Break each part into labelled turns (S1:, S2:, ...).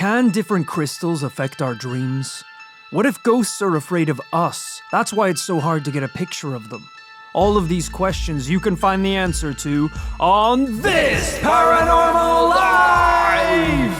S1: Can different crystals affect our dreams? What if ghosts are afraid of us? That's why it's so hard to get a picture of them. All of these questions you can find the answer to on this Paranormal Life!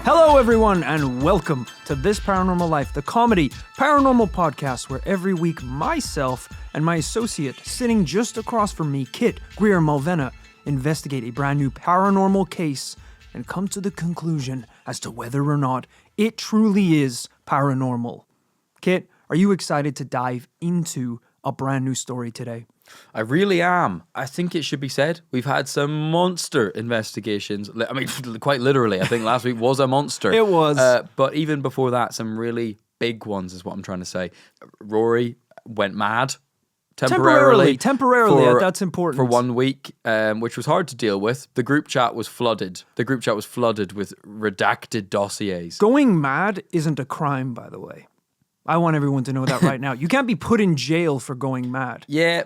S1: Hello everyone and welcome to This Paranormal Life, the comedy paranormal podcast where every week myself and my associate sitting just across from me, Kit Greer-Malvena, investigate a brand new paranormal case and come to the conclusion as to whether or not it truly is paranormal. Kit, are you excited to dive into a brand new story today?
S2: I really am. I think it should be said, we've had some monster investigations. I mean, quite literally, I think last week was a monster.
S1: It was.
S2: But even before that, some really big ones is what I'm trying to say. Rory went mad. Temporarily,
S1: that's important.
S2: For 1 week, which was hard to deal with. The group chat was flooded. The group chat was flooded with redacted dossiers.
S1: Going mad isn't a crime, by the way. I want everyone to know that right now. You can't be put in jail for going mad.
S2: Yeah.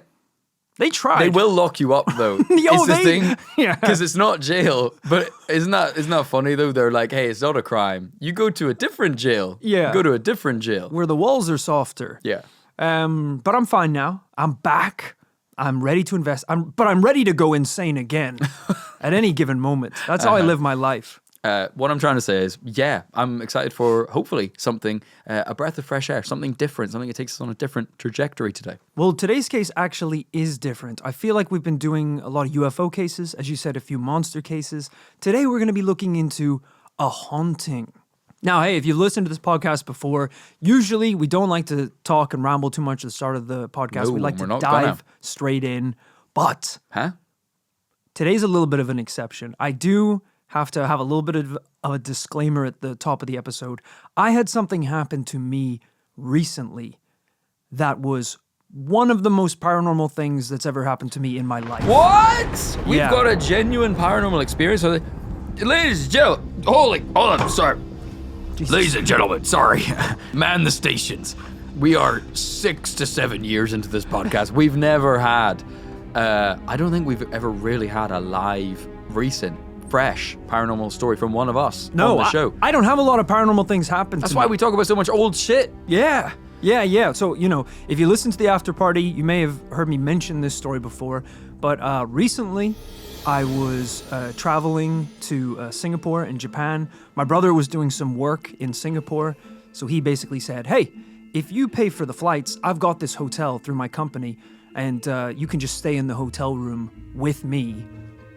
S1: They tried.
S2: They will lock you up, though. It's the thing. Yeah. Because it's not jail. But isn't that funny, though? They're like, hey, it's not a crime. You go to a different jail.
S1: Yeah.
S2: You go to a different jail.
S1: Where the walls are softer.
S2: Yeah.
S1: But I'm fine now. I'm back. I'm ready to invest. But I'm ready to go insane again at any given moment. That's how I live my life.
S2: What I'm trying to say is, yeah, I'm excited for hopefully something, a breath of fresh air, something different, something that takes us on a different trajectory today.
S1: Well, today's case actually is different. I feel like we've been doing a lot of UFO cases, as you said, a few monster cases. Today we're going to be looking into a haunting. Now, hey, if you've listened to this podcast before, usually we don't like to talk and ramble too much at the start of the podcast.
S2: No,
S1: we like
S2: we're
S1: to
S2: not
S1: dive straight in. But today's a little bit of an exception. I do have to have a little bit of a disclaimer at the top of the episode. I had something happen to me recently that was one of the most paranormal things that's ever happened to me in my life.
S2: What? We've
S1: Yeah.
S2: got a genuine paranormal experience. Ladies and gentlemen, hold on, sorry.
S1: Jesus.
S2: Ladies and gentlemen, sorry. Man the stations. We are 6 to 7 years into this podcast. We've never had, I don't think we've ever really had a live, recent, fresh paranormal story from one of us on the show.
S1: I don't have a lot of paranormal things happen
S2: That's
S1: to
S2: why
S1: me.
S2: we talk about so much old shit.
S1: Yeah. So, if you listen to the after party, you may have heard me mention this story before, but recently I was traveling to Singapore and Japan. My brother was doing some work in Singapore, so he basically said, hey, if you pay for the flights, I've got this hotel through my company, and you can just stay in the hotel room with me,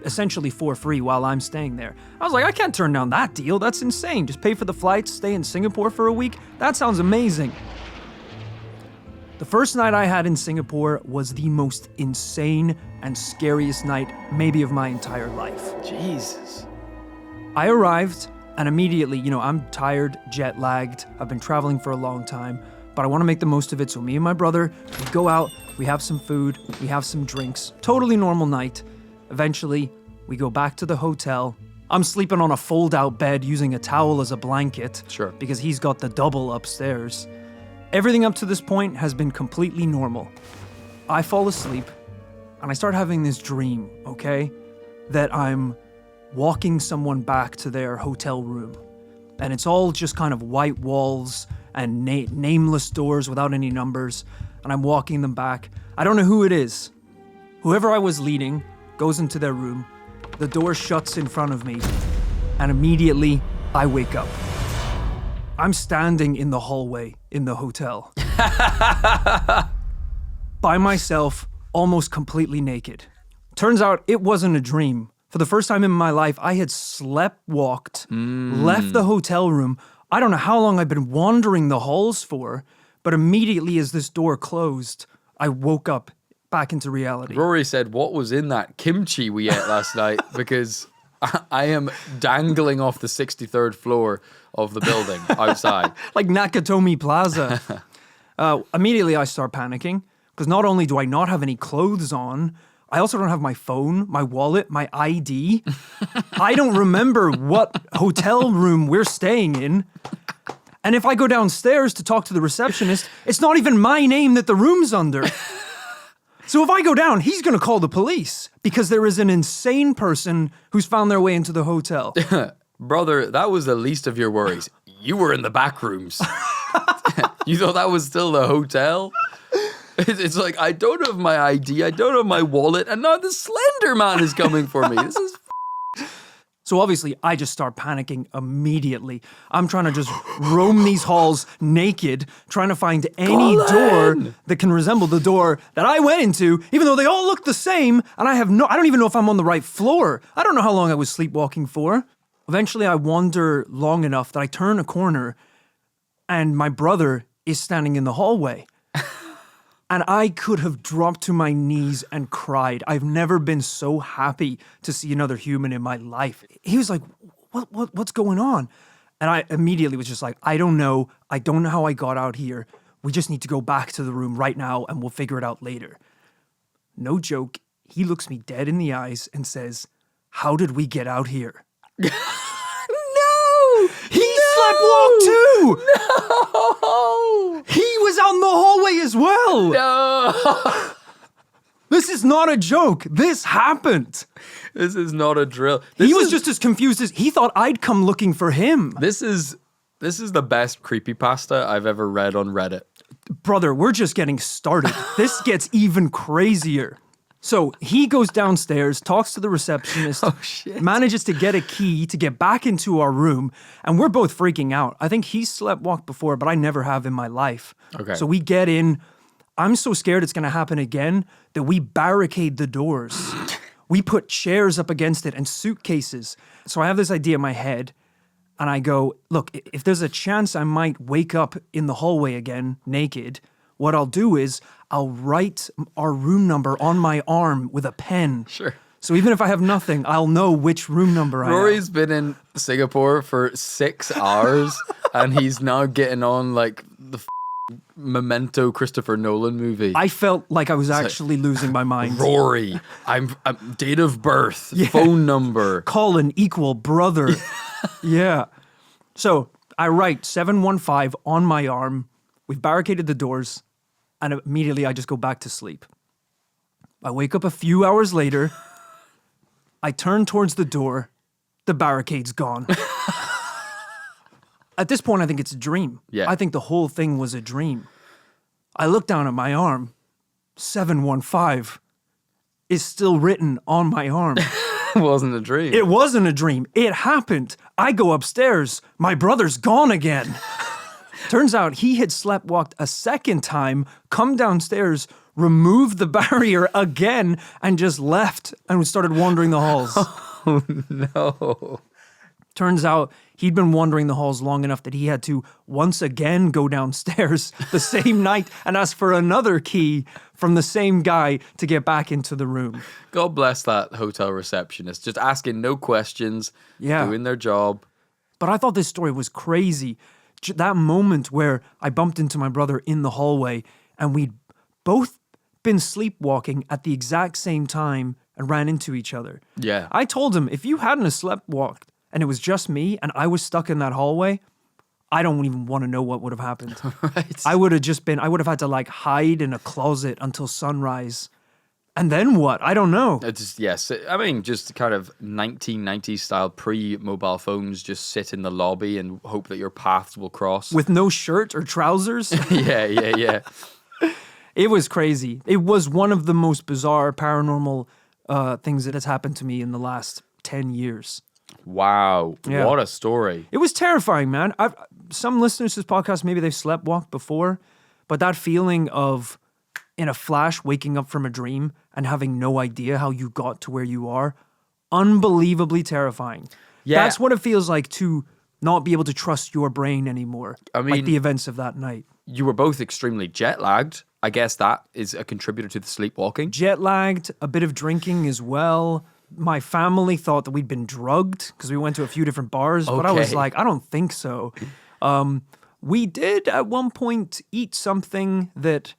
S1: essentially for free while I'm staying there. I was like, I can't turn down that deal. That's insane. Just pay for the flights, stay in Singapore for a week. That sounds amazing. The first night I had in Singapore was the most insane and scariest night maybe of my entire life.
S2: Jesus.
S1: I arrived and immediately, I'm tired, jet lagged. I've been traveling for a long time, but I want to make the most of it. So me and my brother, we go out, we have some food, we have some drinks. Totally normal night. Eventually, we go back to the hotel. I'm sleeping on a fold-out bed using a towel as a blanket.
S2: Sure.
S1: Because he's got the double upstairs. Everything up to this point has been completely normal. I fall asleep, and I start having this dream, okay? That I'm walking someone back to their hotel room. And it's all just kind of white walls and nameless doors without any numbers. And I'm walking them back. I don't know who it is. Whoever I was leading goes into their room. The door shuts in front of me. And immediately, I wake up. I'm standing in the hallway in the hotel. By myself, almost completely naked. Turns out it wasn't a dream. For the first time in my life, I had sleepwalked, left the hotel room. I don't know how long I've been wandering the halls for, but immediately as this door closed, I woke up back into reality.
S2: Rory said, what was in that kimchi we ate last night? Because I am dangling off the 63rd floor of the building outside.
S1: Like Nakatomi Plaza. Immediately I start panicking, because not only do I not have any clothes on, I also don't have my phone, my wallet, my ID. I don't remember what hotel room we're staying in. And if I go downstairs to talk to the receptionist, it's not even my name that the room's under. So if I go down, he's going to call the police because there is an insane person who's found their way into the hotel.
S2: Brother, that was the least of your worries. You were in the back rooms. You thought that was still the hotel? It's like, I don't have my ID, I don't have my wallet, and now the Slender Man is coming for me. This is...
S1: So obviously, I just start panicking immediately. I'm trying to just roam these halls naked, trying to find any door that can resemble the door that I went into, even though they all look the same, and I don't even know if I'm on the right floor. I don't know how long I was sleepwalking for. Eventually, I wander long enough that I turn a corner, and my brother is standing in the hallway. And I could have dropped to my knees and cried. I've never been so happy to see another human in my life. He was like, what's going on? And I immediately was just like, I don't know. I don't know how I got out here. We just need to go back to the room right now and we'll figure it out later. No joke. He looks me dead in the eyes and says, how did we get out here?
S2: No!
S1: He sleptwalked too!
S2: No!
S1: He was out in the hallway as well!
S2: No!
S1: This is not a joke. This happened.
S2: This is not a drill.
S1: He was just as confused as he thought I'd come looking for him.
S2: This is the best creepypasta I've ever read on Reddit.
S1: Brother, we're just getting started. This gets even crazier. So he goes downstairs, talks to the receptionist, manages to get a key to get back into our room, and we're both freaking out. I think he's sleptwalked before, but I never have in my life.
S2: Okay.
S1: So we get in. I'm so scared it's going to happen again that we barricade the doors. We put chairs up against it and suitcases. So I have this idea in my head, and I go, look, if there's a chance I might wake up in the hallway again, naked, what I'll do is I'll write our room number on my arm with a pen.
S2: Sure.
S1: So even if I have nothing, I'll know which room number I am.
S2: Rory's been in Singapore for 6 hours, and he's now getting on like the Memento Christopher Nolan movie.
S1: I felt like I was actually losing my mind.
S2: Rory, I'm date of birth, phone number.
S1: Colin equal brother. Yeah. So I write 715 on my arm. We've barricaded the doors, and immediately I just go back to sleep. I wake up a few hours later. I turn towards the door. The barricade's gone. At this point, I think it's a dream.
S2: Yeah.
S1: I think the whole thing was a dream. I look down at my arm. 715 is still written on my arm.
S2: It wasn't a dream.
S1: It wasn't a dream. It happened. I go upstairs. My brother's gone again. Turns out he had sleptwalked a second time, come downstairs, removed the barrier again, and just left and started wandering the halls.
S2: Oh, no.
S1: Turns out he'd been wandering the halls long enough that he had to once again go downstairs the same night and ask for another key from the same guy to get back into the room.
S2: God bless that hotel receptionist. Just asking no questions, doing their job.
S1: But I thought this story was crazy. That moment where I bumped into my brother in the hallway and we'd both been sleepwalking at the exact same time and ran into each other.
S2: Yeah.
S1: I told him, if you hadn't have sleptwalked and it was just me and I was stuck in that hallway, I don't even want to know what would have happened.
S2: Right.
S1: I would have had to like hide in a closet until sunrise. And then what? I don't know.
S2: Yes. I mean, just kind of 1990s style pre-mobile phones, just sit in the lobby and hope that your paths will cross.
S1: With no shirt or trousers?
S2: Yeah.
S1: It was crazy. It was one of the most bizarre paranormal things that has happened to me in the last 10 years.
S2: Wow.
S1: Yeah.
S2: What a story.
S1: It was terrifying, man. Some listeners to this podcast, maybe they've sleptwalked before, but that feeling of in a flash waking up from a dream and having no idea how you got to where you are, unbelievably terrifying.
S2: Yeah.
S1: That's what it feels like to not be able to trust your brain anymore.
S2: I mean,
S1: like the events of that night.
S2: You were both extremely jet lagged. I guess that is a contributor to the sleepwalking.
S1: Jet lagged, a bit of drinking as well. My family thought that we'd been drugged because we went to a few different bars, but I was like, I don't think so. We did at one point eat something that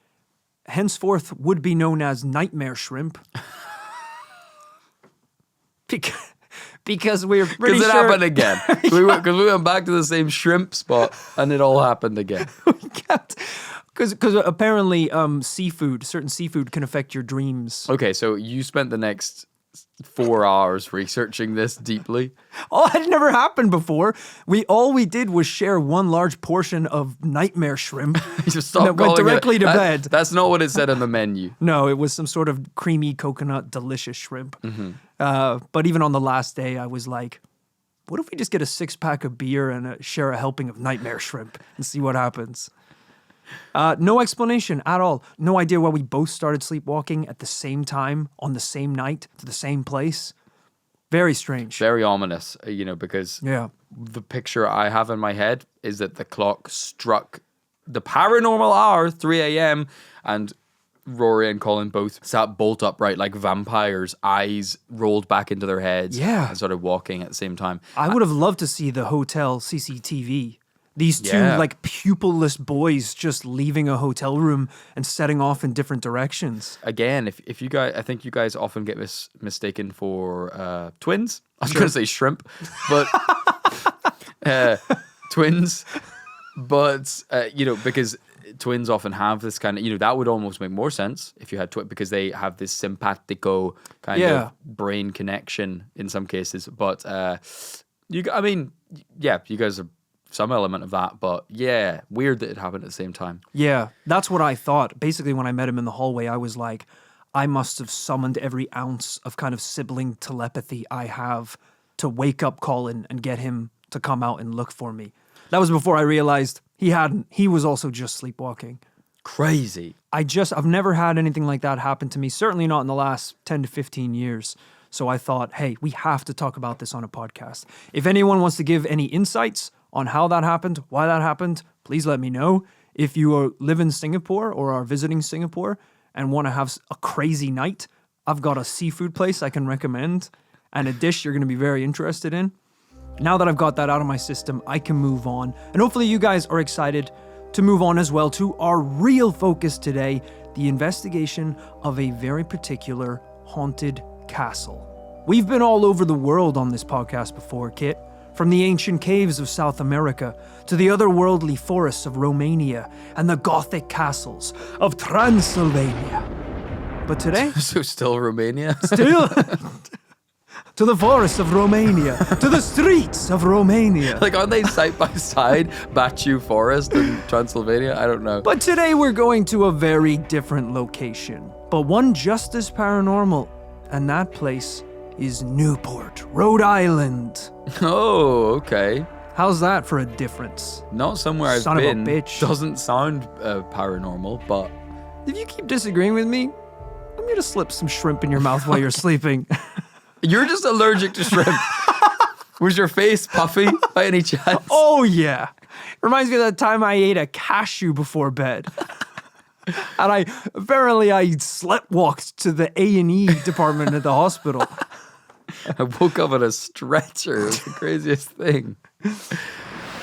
S1: henceforth would be known as nightmare shrimp. Because we're pretty sure...
S2: Because it happened again. Because we went back to the same shrimp spot and it all happened again.
S1: Because apparently certain seafood can affect your dreams.
S2: Okay, so you spent the next 4 hours researching this deeply.
S1: Oh, it never happened before. All we did was share one large portion of nightmare shrimp
S2: Just stop
S1: that went
S2: calling
S1: directly
S2: it.
S1: to bed.
S2: That's not what it said on the menu.
S1: No, it was some sort of creamy coconut delicious shrimp.
S2: Mm-hmm.
S1: But even on the last day, I was like, what if we just get a 6-pack of beer and share a helping of nightmare shrimp and see what happens? No explanation at all. No idea why we both started sleepwalking at the same time on the same night to the same place. Very strange.
S2: Very ominous, because the picture I have in my head is that the clock struck the paranormal hour, 3 a.m., and Rory and Colin both sat bolt upright like vampires, eyes rolled back into their heads, and started walking at the same time.
S1: I would have loved to see the hotel CCTV. These two like pupilless boys just leaving a hotel room and setting off in different directions.
S2: Again, if you guys, I think you guys often get mistaken for twins. I was going to say shrimp, but twins. But because twins often have this kind of, that would almost make more sense if you had twins, because they have this simpatico kind of brain connection in some cases. But you guys are some element of that, but weird that it happened at the same time.
S1: Yeah, that's what I thought. Basically, when I met him in the hallway, I was like, I must have summoned every ounce of kind of sibling telepathy I have to wake up Colin and get him to come out and look for me. That was before I realized he hadn't. He was also just sleepwalking.
S2: Crazy.
S1: I've never had anything like that happen to me, certainly not in the last 10 to 15 years. So I thought, hey, we have to talk about this on a podcast. If anyone wants to give any insights on how that happened, why that happened, please let me know. If you live in Singapore or are visiting Singapore and want to have a crazy night, I've got a seafood place I can recommend and a dish you're going to be very interested in. Now that I've got that out of my system, I can move on. And hopefully you guys are excited to move on as well to our real focus today, the investigation of a very particular haunted castle. We've been all over the world on this podcast before, Kit. From the ancient caves of South America to the otherworldly forests of Romania and the Gothic castles of Transylvania. But today...
S2: So still Romania?
S1: Still... to the forests of Romania, to the streets of Romania.
S2: Like, aren't they side by side, Baciu Forest and Transylvania? I don't know.
S1: But today we're going to a very different location, but one just as paranormal, and that place is Newport, Rhode Island.
S2: Oh, okay.
S1: How's that for a difference?
S2: Not somewhere I've
S1: Son
S2: been.
S1: of a bitch.
S2: Doesn't sound paranormal, but...
S1: If you keep disagreeing with me, I'm going to slip some shrimp in your mouth while you're sleeping.
S2: You're just allergic to shrimp. Was your face puffy by any chance?
S1: Oh, yeah. Reminds me of that time I ate a cashew before bed. And I sleptwalked to the A&E department at the hospital.
S2: I woke up on a stretcher. It was the craziest thing.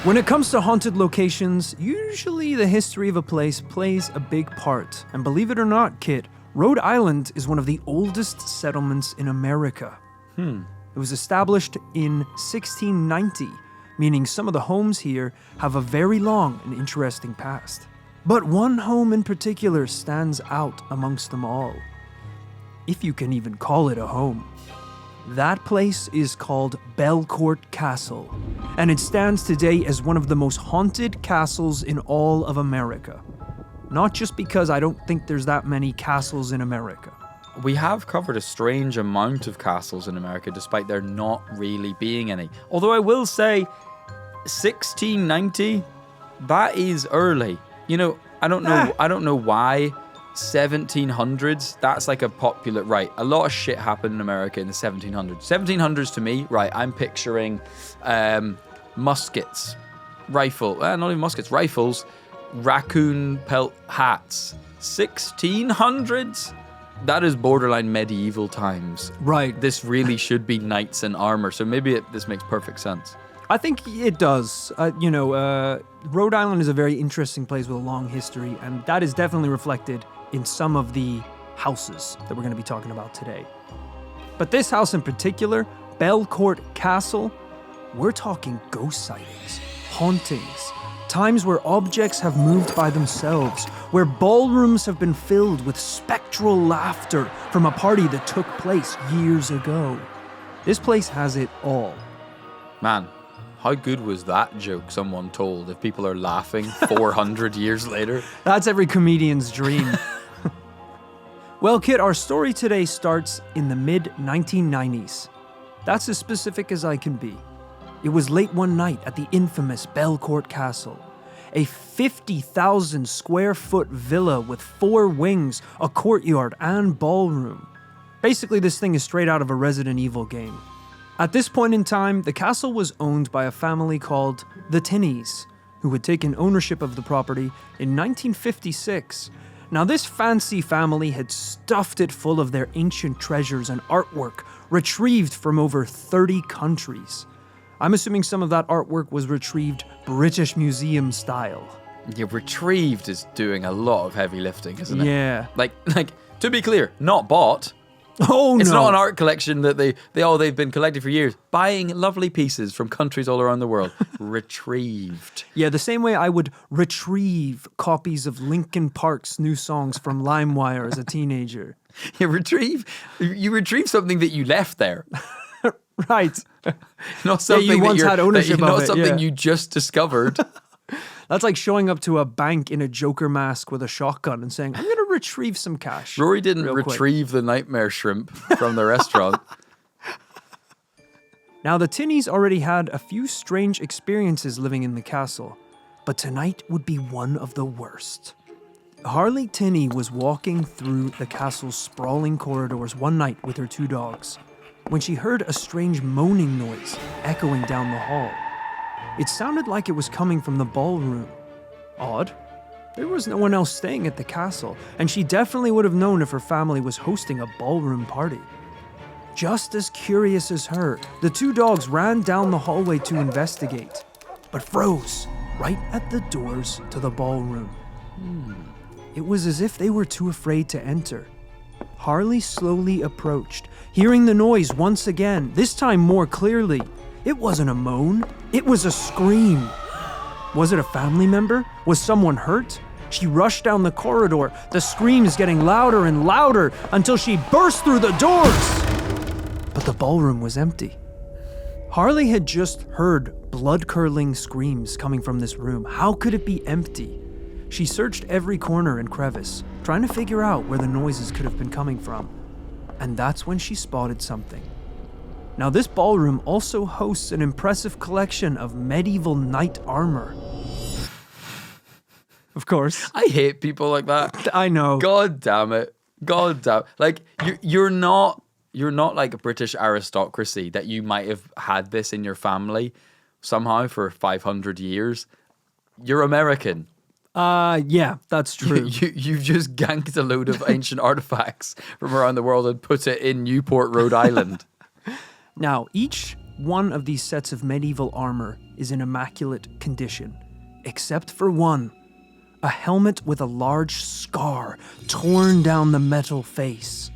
S1: When it comes to haunted locations, usually the history of a place plays a big part. And believe it or not, Kit, Rhode Island is one of the oldest settlements in America. It was established in 1690, meaning some of the homes here have a very long and interesting past. But one home in particular stands out amongst them all, if you can even call it a home. That place is called Belcourt Castle, and it stands today as one of the most haunted castles in all of America. Not just because I don't think there's that many castles in America.
S2: We have covered a strange amount of castles in America, despite there not really being any. Although I will say, 1690, that is early. I don't know why 1700s, that's like a popular, right, a lot of shit happened in America in the 1700s. 1700s to me, right, I'm picturing muskets, not even muskets, rifles, raccoon pelt hats. 1600s? That is borderline medieval times.
S1: Right.
S2: This really should be knights in armor, so maybe this makes perfect sense.
S1: I think it does. Rhode Island is a very interesting place with a long history, and that is definitely reflected in some of the houses that we're going to be talking about today. But this house in particular, Belcourt Castle, we're talking ghost sightings, hauntings, Times where objects have moved by themselves, where ballrooms have been filled with spectral laughter from a party that took place years ago. This place has it all.
S2: Man, how good was that joke someone told if people are laughing 400 years later?
S1: That's every comedian's dream. Well, Kit, our story today starts in the mid-1990s. That's as specific as I can be. It was late one night at the infamous Belcourt Castle, a 50,000 square foot villa with 4 wings, a courtyard, and ballroom. Basically, this thing is straight out of a Resident Evil game. At this point in time, the castle was owned by a family called the Tinneys, who had taken ownership of the property in 1956. Now, this fancy family had stuffed it full of their ancient treasures and artwork retrieved from over 30 countries. I'm assuming some of that artwork was retrieved British Museum style.
S2: Yeah, retrieved is doing a lot of heavy lifting, isn't it?
S1: Yeah.
S2: Like, to be clear, not bought.
S1: Oh,
S2: It's
S1: no.
S2: not an art collection that they've been collected for years. Buying lovely pieces from countries all around the world. Retrieved.
S1: Yeah, the same way I would retrieve copies of Linkin Park's new songs from LimeWire as a teenager.
S2: You retrieve something that you left there.
S1: Right.
S2: Not something
S1: you once had ownership of
S2: not
S1: it,
S2: something
S1: yeah.
S2: you just discovered.
S1: That's like showing up to a bank in a Joker mask with a shotgun and saying, I'm going to retrieve some cash.
S2: Rory didn't
S1: real quick."
S2: retrieve the nightmare shrimp from the restaurant.
S1: Now, the Tinneys already had a few strange experiences living in the castle, but tonight would be one of the worst. Harley Tinney was walking through the castle's sprawling corridors one night with her 2 dogs when she heard a strange moaning noise echoing down the hall. It sounded like it was coming from the ballroom. Odd. There was no one else staying at the castle, and she definitely would have known if her family was hosting a ballroom party. Just as curious as her, the 2 dogs ran down the hallway to investigate, but froze right at the doors to the ballroom. It was as if they were too afraid to enter. Harley slowly approached, hearing the noise once again, this time more clearly. It wasn't a moan, it was a scream. Was it a family member? Was someone hurt? She rushed down the corridor, the screams getting louder and louder until she burst through the doors. But the ballroom was empty. Harley had just heard blood-curdling screams coming from this room. How could it be empty? She searched every corner and crevice, trying to figure out where the noises could have been coming from. And that's when she spotted something. Now, this ballroom also hosts an impressive collection of medieval knight armor. Of course.
S2: I hate people like that.
S1: I know.
S2: God damn it. God damn. Like, you're not like a British aristocracy that you might have had this in your family somehow for 500 years. You're American.
S1: Yeah, that's true.
S2: You've just ganked a load of ancient artifacts from around the world and put it in Newport, Rhode Island.
S1: Now, each one of these sets of medieval armor is in immaculate condition, except for one. A helmet with a large scar torn down the metal face.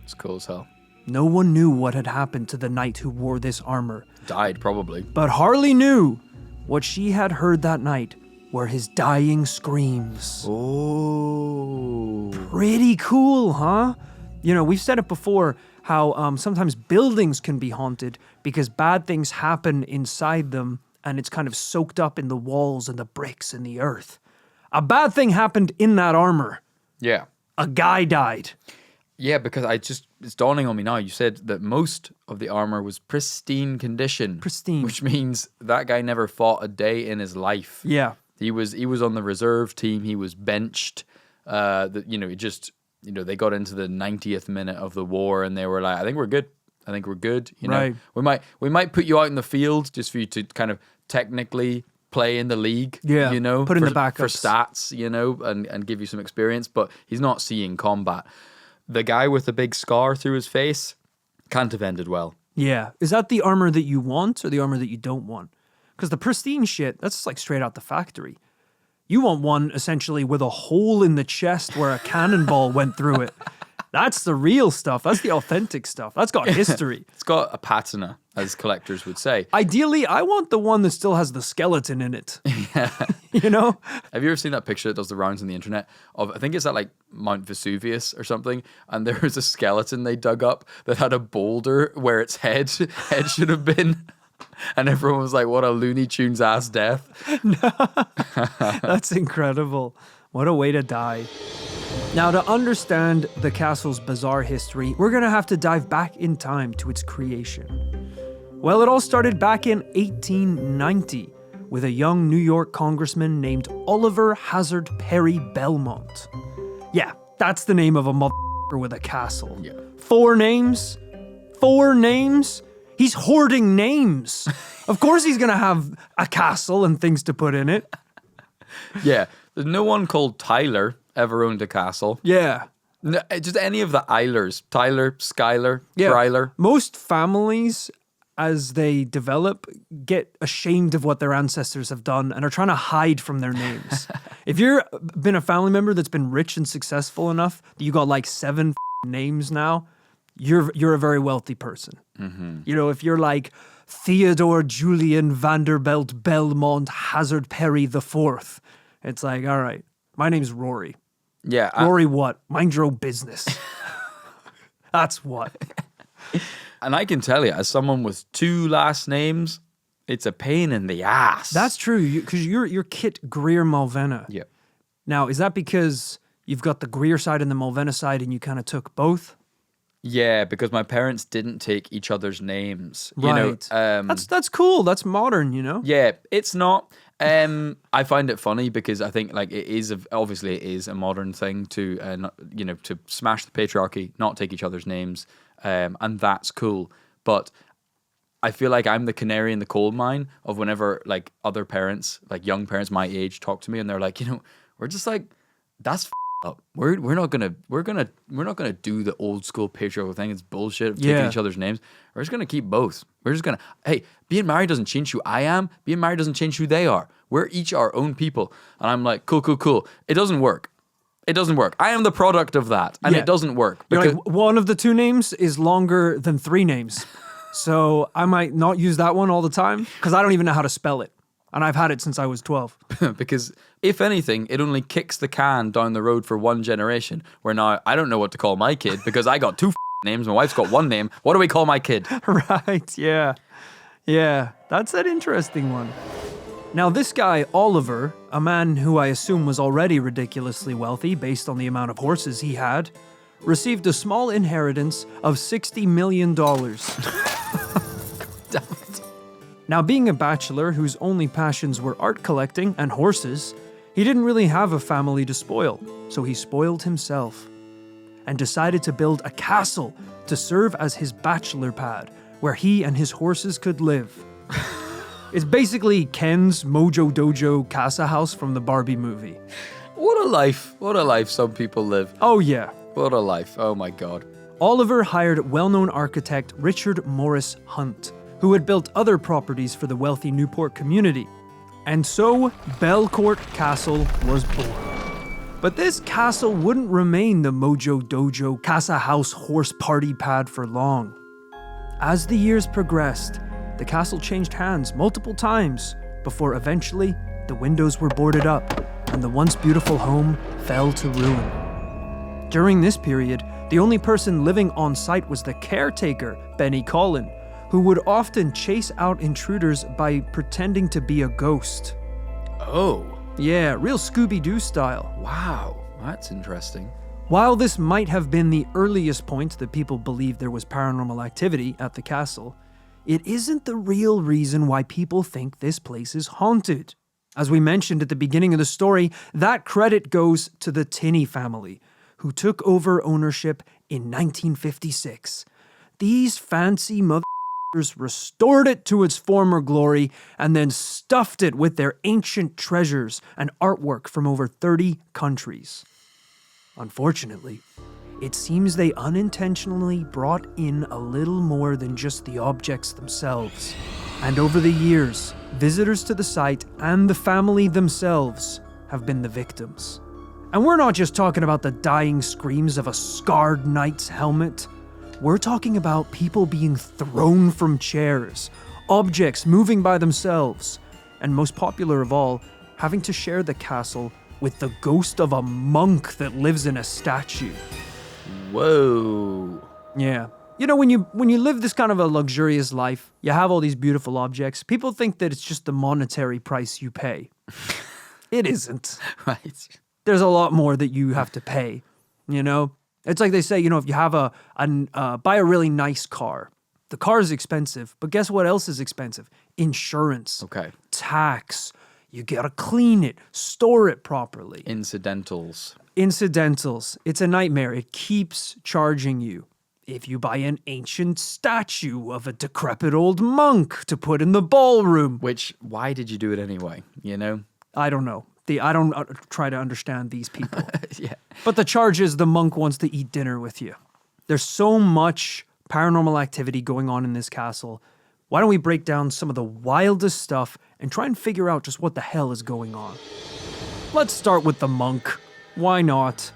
S2: It's cool as hell.
S1: No one knew what had happened to the knight who wore this armor.
S2: Died, probably.
S1: But Harley knew what she had heard that night were his dying screams.
S2: Oh.
S1: Pretty cool, huh? You know, we've said it before, how sometimes buildings can be haunted because bad things happen inside them and it's kind of soaked up in the walls and the bricks and the earth. A bad thing happened in that armor.
S2: Yeah.
S1: A guy died.
S2: Yeah, because it's dawning on me now. You said that most of the armor was pristine condition.
S1: Pristine.
S2: Which means that guy never fought a day in his life.
S1: Yeah.
S2: He was on the reserve team. He was benched. They got into the 90th minute of the war and they were like, I think we're good. You know,
S1: Right.
S2: we might put you out in the field just for you to kind of technically play in the league.
S1: Yeah,
S2: You know,
S1: put in
S2: for,
S1: the backups.
S2: for stats, you know, and give you some experience, but he's not seeing combat. The guy with the big scar through his face can't have ended well.
S1: Yeah. Is that the armor that you want or the armor that you don't want? Because the pristine shit, that's like straight out the factory. You want one essentially with a hole in the chest where a cannonball went through it. That's the real stuff. That's the authentic stuff. That's got history.
S2: It's got a patina. as collectors would say.
S1: Ideally, I want the one that still has the skeleton in it.
S2: Yeah.
S1: You know?
S2: Have you ever seen that picture that does the rounds on the internet of, I think it's at like Mount Vesuvius or something, and there was a skeleton they dug up that had a boulder where its head should have been, and everyone was like, what a Looney Tunes ass death.
S1: That's incredible. What a way to die. Now, to understand the castle's bizarre history, we're going to have to dive back in time to its creation. Well, it all started back in 1890 with a young New York congressman named Oliver Hazard Perry Belmont. Yeah, that's the name of a motherfucker with a castle.
S2: Yeah.
S1: 4 names? 4 names? He's hoarding names. Of course he's going to have a castle and things to put in it.
S2: Yeah. There's no one called Tyler ever owned a castle.
S1: Yeah.
S2: No, just any of the Eilers. Tyler, Skyler,
S1: Yeah.
S2: Bryler.
S1: Most families, as they develop, get ashamed of what their ancestors have done and are trying to hide from their names. If you've been a family member that's been rich and successful enough that you got like 7 names now, you're a very wealthy person. Mm-hmm. You know, if you're like Theodore Julian Vanderbilt Belmont Hazard Perry IV, it's like, all right, my name's Rory.
S2: Yeah.
S1: Rory what? Mind your own business. That's what.
S2: And I can tell you, as someone with 2 last names, it's a pain in the ass.
S1: That's true, because you're Kit Greer Malvena.
S2: Yeah.
S1: Now, is that because you've got the Greer side and the Malvena side and you kind of took both?
S2: Yeah, because my parents didn't take each other's names.
S1: Right.
S2: You know,
S1: that's cool. That's modern, you know?
S2: yeah, it's not. I find it funny because I think like it is a modern thing to to smash the patriarchy, not take each other's names, and that's cool. But I feel like I'm the canary in the coal mine of whenever like other parents, like young parents my age, talk to me and they're like, we're just like, that's up. We're not gonna do the old school patriarchal thing. It's bullshit of taking each other's names. We're just gonna keep both. We're just gonna, hey, being married doesn't change who I am. Being married doesn't change who they are. We're each our own people. And I'm like, cool. It doesn't work. I am the product of that, and it doesn't work.
S1: You're
S2: Because
S1: like, one of the 2 names is longer than 3 names. So I might not use that one all the time because I don't even know how to spell it. And I've had it since I was 12.
S2: because if anything, it only kicks the can down the road for one generation. Where now I don't know what to call my kid because I got 2 names. My wife's got 1 name. What do we call my kid?
S1: Right, yeah. Yeah, that's an interesting one. Now, this guy, Oliver, a man who I assume was already ridiculously wealthy based on the amount of horses he had, received a small inheritance of $60 million.
S2: Damn it.
S1: Now, being a bachelor whose only passions were art collecting and horses, he didn't really have a family to spoil, so he spoiled himself and decided to build a castle to serve as his bachelor pad, where he and his horses could live. It's basically Ken's Mojo Dojo Casa House from the Barbie movie.
S2: What a life some people live.
S1: Oh yeah.
S2: What a life. Oh my God.
S1: Oliver hired well-known architect Richard Morris Hunt, who had built other properties for the wealthy Newport community. And so, Belcourt Castle was born. But this castle wouldn't remain the Mojo Dojo Casa House horse party pad for long. As the years progressed, the castle changed hands multiple times before eventually the windows were boarded up and the once beautiful home fell to ruin. During this period, the only person living on site was the caretaker, Benny Collin, who would often chase out intruders by pretending to be a ghost.
S2: Oh.
S1: Yeah, real Scooby-Doo style.
S2: Wow. That's interesting.
S1: While this might have been the earliest point that people believed there was paranormal activity at the castle, it isn't the real reason why people think this place is haunted. As we mentioned at the beginning of the story, that credit goes to the Tinney family, who took over ownership in 1956. These fancy motherfuckers restored it to its former glory and then stuffed it with their ancient treasures and artwork from over 30 countries. Unfortunately, it seems they unintentionally brought in a little more than just the objects themselves. And over the years, visitors to the site and the family themselves have been the victims. And we're not just talking about the dying screams of a scarred knight's helmet. We're talking about people being thrown from chairs, objects moving by themselves, and most popular of all, having to share the castle with the ghost of a monk that lives in a statue.
S2: Whoa.
S1: Yeah. You know, when you live this kind of a luxurious life, you have all these beautiful objects, people think that it's just the monetary price you pay. It isn't.
S2: Right.
S1: There's a lot more that you have to pay, you know? It's like they say, you know, if you have buy a really nice car, the car is expensive, but guess what else is expensive? Insurance.
S2: Okay.
S1: Tax. You gotta clean it, store it properly.
S2: Incidentals.
S1: It's a nightmare. It keeps charging you. If you buy an ancient statue of a decrepit old monk to put in the ballroom.
S2: Why did you do it anyway, you know?
S1: I don't know. I don't try to understand these people.
S2: Yeah.
S1: But the charge is the monk wants to eat dinner with you. There's so much paranormal activity going on in this castle. Why don't we break down some of the wildest stuff and try and figure out just what the hell is going on? Let's start with the monk. Why not?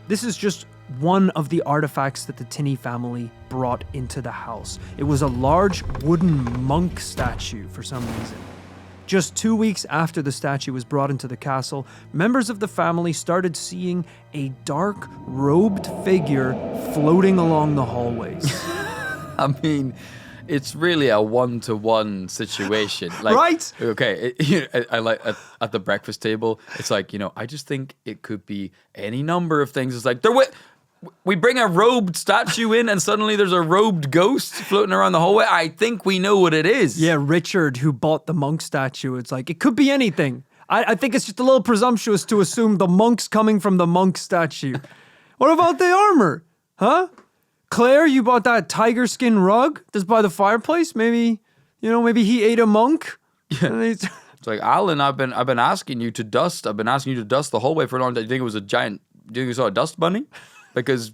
S1: This is just one of the artifacts that the Tinney family brought into the house. It was a large wooden monk statue for some reason. Just 2 weeks after the statue was brought into the castle, members of the family started seeing a dark, robed figure floating along the hallways.
S2: I mean, it's really a one-to-one situation. Like,
S1: right?
S2: Okay, I like at the breakfast table, it's like, you know, I just think it could be any number of things. It's like, we bring a robed statue in and suddenly there's a robed ghost floating around the hallway. I think we know what it is.
S1: Yeah, Richard, who bought the monk statue, it's like, it could be anything. I think it's just a little presumptuous to assume the monk's coming from the monk statue. What about the armor? Huh? Claire, you bought that tiger skin rug that's by the fireplace? Maybe he ate a monk?
S2: Yeah. It's like, Alan, I've been asking you to dust. I've been asking you to dust the hallway for a long time. Do you think it was do you think you saw a dust bunny? Because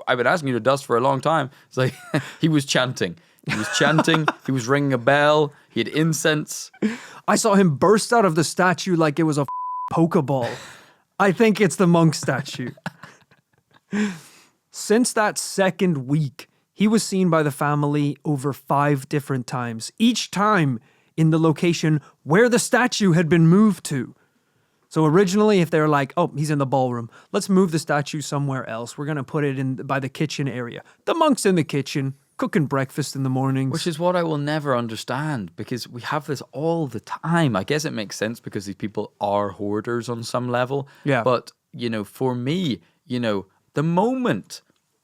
S2: I've been asking you to dust for a long time. It's like, he was chanting. He was ringing a bell. He had incense.
S1: I saw him burst out of the statue like it was a Pokeball. I think it's the monk statue. Since that second week, he was seen by the family over 5 different times, each time in the location where the statue had been moved to. So originally, if they're like, oh, he's in the ballroom, let's move the statue somewhere else. We're going to put it in by the kitchen area. The monk's in the kitchen, cooking breakfast in the mornings.
S2: Which is what I will never understand, because we have this all the time. I guess it makes sense because these people are hoarders on some level.
S1: Yeah.
S2: But, you know, for me, you know, the moment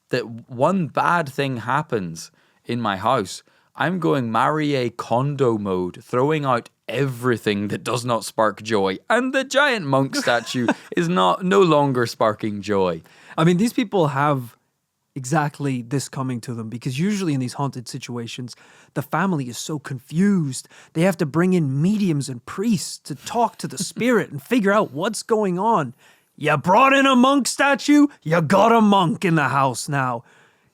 S2: that one bad thing happens in my house, I'm going Marie Kondo mode, throwing out everything that does not spark joy. And the giant monk statue is no longer sparking joy.
S1: I mean, these people have exactly this coming to them, because usually in these haunted situations, the family is so confused. They have to bring in mediums and priests to talk to the spirit and figure out what's going on. You brought in a monk statue, you got a monk in the house now.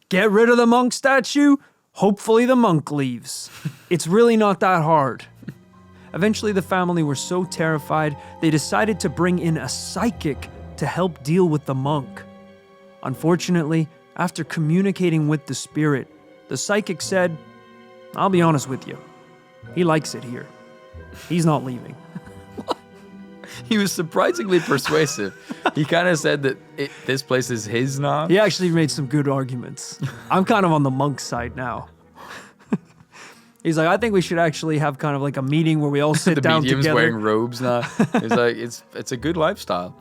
S1: Get rid of the monk statue, hopefully the monk leaves. It's really not that hard. Eventually, the family were so terrified, they decided to bring in a psychic to help deal with the monk. Unfortunately, after communicating with the spirit, the psychic said, I'll be honest with you, he likes it here. He's not leaving.
S2: He was surprisingly persuasive. He kind of said that this place is his now.
S1: He actually made some good arguments. I'm kind of on the monk side now. He's like, I think we should actually have kind of like a meeting where we all sit down together.
S2: The medium's wearing robes now. He's like, it's a good lifestyle.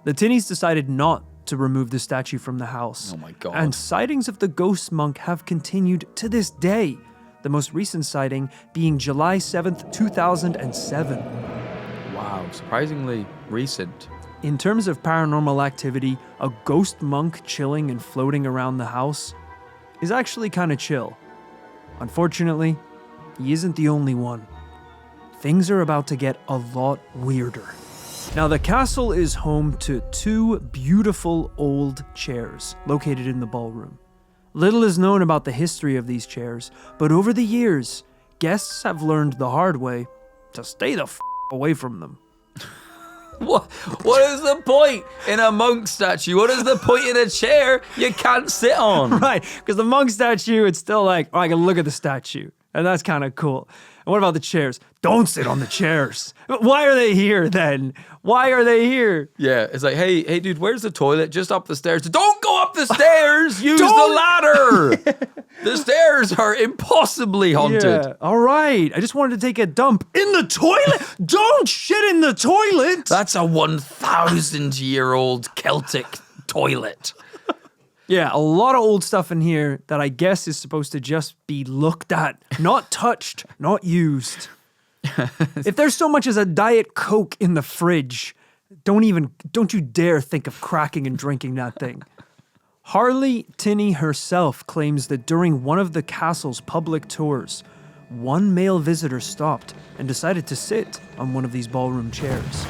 S1: The Tinneys decided not to remove the statue from the house.
S2: Oh my God.
S1: And sightings of the ghost monk have continued to this day. The most recent sighting being July 7th, 2007.
S2: Wow, surprisingly recent.
S1: In terms of paranormal activity, a ghost monk chilling and floating around the house is actually kind of chill. Unfortunately, he isn't the only one. Things are about to get a lot weirder. Now, the castle is home to 2 beautiful old chairs located in the ballroom. Little is known about the history of these chairs, but over the years, guests have learned the hard way to stay the away from them.
S2: What is the point in a monk statue? What is the point in a chair you can't sit on?
S1: Right, because the monk statue, it's still like, oh, I can look at the statue. And that's kind of cool. And what about the chairs? Don't sit on the chairs. Why are they here then? Why are they here?
S2: Yeah, it's like, hey, dude, where's the toilet? Just up the stairs. Don't go up the stairs. Use the ladder. The stairs are impossibly haunted.
S1: Yeah, all right. I just wanted to take a dump in the toilet. Don't shit in the toilet.
S2: That's a 1,000-year-old Celtic toilet.
S1: Yeah, a lot of old stuff in here that I guess is supposed to just be looked at, not touched, not used. If there's so much as a Diet Coke in the fridge, don't you dare think of cracking and drinking that thing. Harley Tinney herself claims that during one of the castle's public tours, one male visitor stopped and decided to sit on one of these ballroom chairs.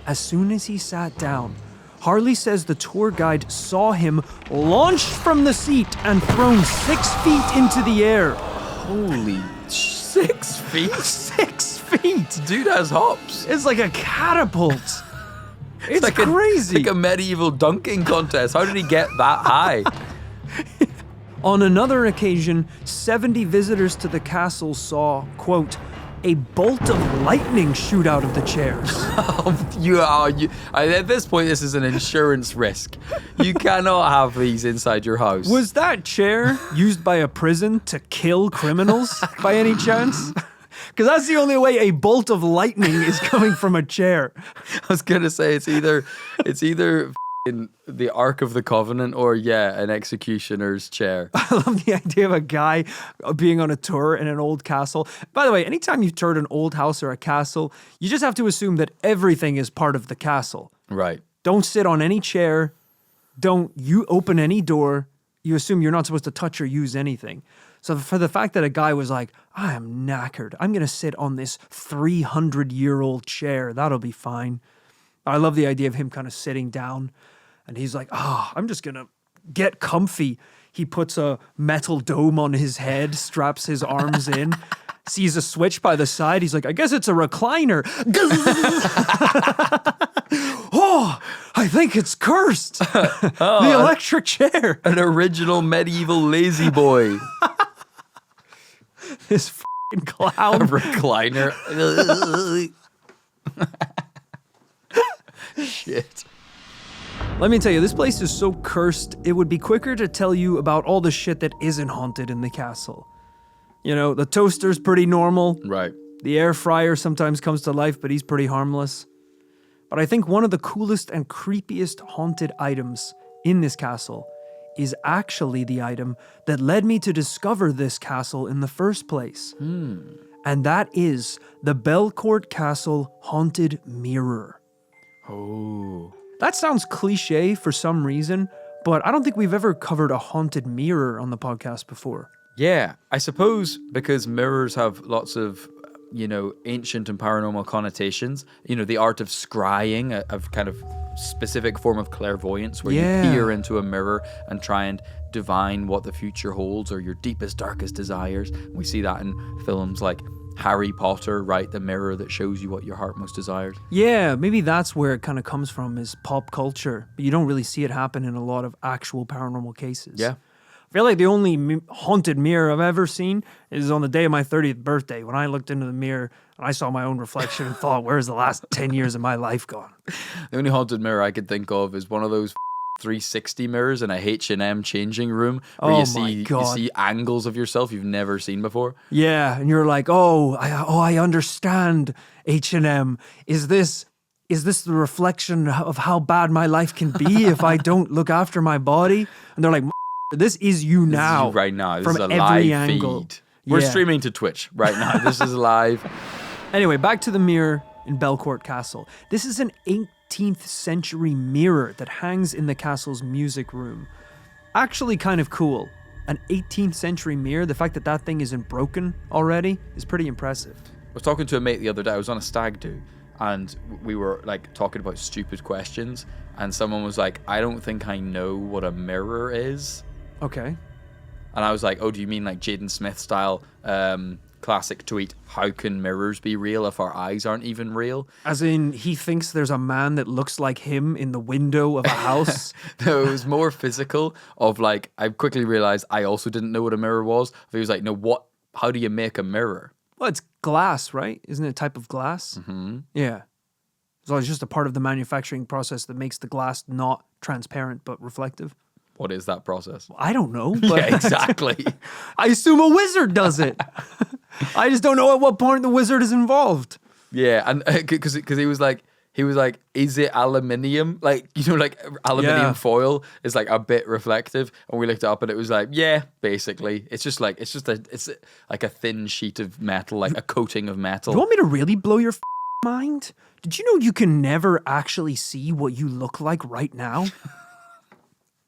S1: As soon as he sat down, Harley says the tour guide saw him launched from the seat and thrown 6 feet into the air.
S2: Holy 6 feet?
S1: 6 feet!
S2: Dude has hops.
S1: It's like a catapult. It's
S2: like
S1: crazy.
S2: Like a medieval dunking contest. How did he get that high?
S1: On another occasion, 70 visitors to the castle saw, quote, a bolt of lightning shoot out of the chairs.
S2: At this point, this is an insurance risk. You cannot have these inside your house.
S1: Was that chair used by a prison to kill criminals by any chance? Because that's the only way a bolt of lightning is coming from a chair.
S2: I was gonna say it's either in the Ark of the Covenant or an executioner's chair.
S1: I love the idea of a guy being on a tour in an old castle. By the way, anytime you've toured an old house or a castle, you just have to assume that everything is part of the castle.
S2: Right.
S1: Don't sit on any chair. Don't you open any door. You assume you're not supposed to touch or use anything. So for the fact that a guy was like, I am knackered. I'm going to sit on this 300-year-old chair. That'll be fine. I love the idea of him kind of sitting down. And he's like, I'm just going to get comfy. He puts a metal dome on his head, straps his arms in, sees a switch by the side. He's like, I guess it's a recliner. Oh, I think it's cursed. The electric chair.
S2: An original medieval lazy boy.
S1: This f***ing clown.
S2: A recliner. Shit.
S1: Let me tell you, this place is so cursed, it would be quicker to tell you about all the shit that isn't haunted in the castle. You know, the toaster's pretty normal.
S2: Right.
S1: The air fryer sometimes comes to life, but he's pretty harmless. But I think one of the coolest and creepiest haunted items in this castle is actually the item that led me to discover this castle in the first place. And that is the Belcourt Castle Haunted Mirror.
S2: Oh.
S1: That sounds cliche for some reason, but I don't think we've ever covered a haunted mirror on the podcast before.
S2: Yeah, I suppose because mirrors have lots of, ancient and paranormal connotations. The art of scrying, a kind of specific form of clairvoyance where you peer into a mirror and try and divine what the future holds or your deepest, darkest desires. We see that in films like Harry Potter, right? The mirror that shows you what your heart most desires.
S1: Yeah, maybe that's where it kind of comes from, is pop culture. But you don't really see it happen in a lot of actual paranormal cases.
S2: Yeah.
S1: I feel like the only haunted mirror I've ever seen is on the day of my 30th birthday, when I looked into the mirror and I saw my own reflection and thought, where's the last 10 years of my life gone?
S2: The only haunted mirror I could think of is one of those 360 mirrors in a H&M changing room where you see angles of yourself you've never seen before.
S1: Yeah, and you're like, I understand, H&M. Is this the reflection of how bad my life can be if I don't look after my body? And they're like, this is you now.
S2: This is you right now. This
S1: from
S2: is a
S1: every
S2: live
S1: angle.
S2: feed. We're streaming to Twitch right now. This is live.
S1: Anyway, back to the mirror in Belcourt Castle. This is an 18th century mirror that hangs in the castle's music room. Actually kind of cool. An 18th century mirror, the fact that that thing isn't broken already is pretty impressive.
S2: I was talking to a mate the other day. I was on a stag do and we were talking about stupid questions and someone was like, I don't think I know what a mirror is.
S1: Okay.
S2: And I was like, oh, do you mean like Jaden Smith style classic tweet, how can mirrors be real if our eyes aren't even real?
S1: As in, he thinks there's a man that looks like him in the window of a house.
S2: No, it was more physical of like, I quickly realized I also didn't know what a mirror was. He was like, no, how do you make a mirror?
S1: Well, it's glass, right? Isn't it a type of glass?
S2: Mm-hmm.
S1: Yeah. So it's just a part of the manufacturing process that makes the glass not transparent but reflective.
S2: What is that process?
S1: I don't know. But
S2: Yeah, exactly.
S1: I assume a wizard does it. I just don't know at what point the wizard is involved.
S2: Yeah, and because he was like, is it aluminium? Like, like aluminium foil is like a bit reflective. And we looked it up and it was like, yeah, basically. It's like a thin sheet of metal, like a coating of metal.
S1: You want me to really blow your mind? Did you know you can never actually see what you look like right now?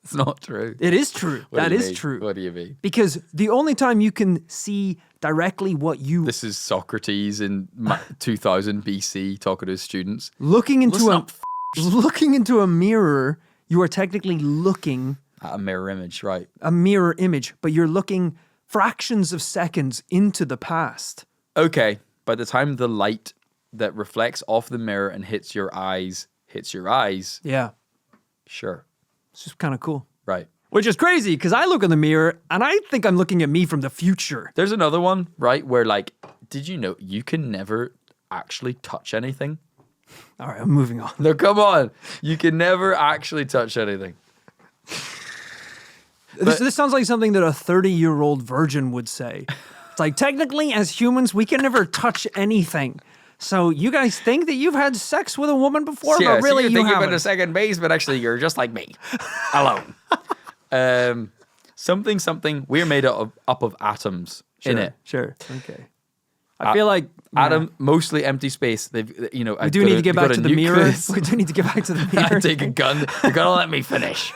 S2: It's not true.
S1: It is true. That is true.
S2: What do you mean?
S1: Because the only time you can see directly what you...
S2: This is Socrates in 2000 BC talking to his students.
S1: Looking into a mirror, you are technically looking...
S2: At a mirror image, right.
S1: A mirror image, but you're looking fractions of seconds into the past.
S2: Okay, by the time the light that reflects off the mirror and hits your eyes,
S1: Yeah.
S2: sure.
S1: It's just kind of cool.
S2: Right.
S1: Which is crazy, because I look in the mirror, and I think I'm looking at me from the future.
S2: There's another one, right, where like, did you know you can never actually touch anything?
S1: All right, I'm moving on.
S2: No, come on. You can never actually touch anything.
S1: This sounds like something that a 30-year-old virgin would say. It's like, technically, as humans, we can never touch anything. So you guys think that you've had sex with a woman before, but really
S2: so you think
S1: haven't.
S2: you've been a second base, but actually you're just like me, alone. Something. We're made up of atoms in it.
S1: Sure. Okay. I feel like
S2: atom, mostly empty space. We
S1: do need to get back to the mirror. We do need to get back to the mirror.
S2: Take a gun. You're gonna let me finish.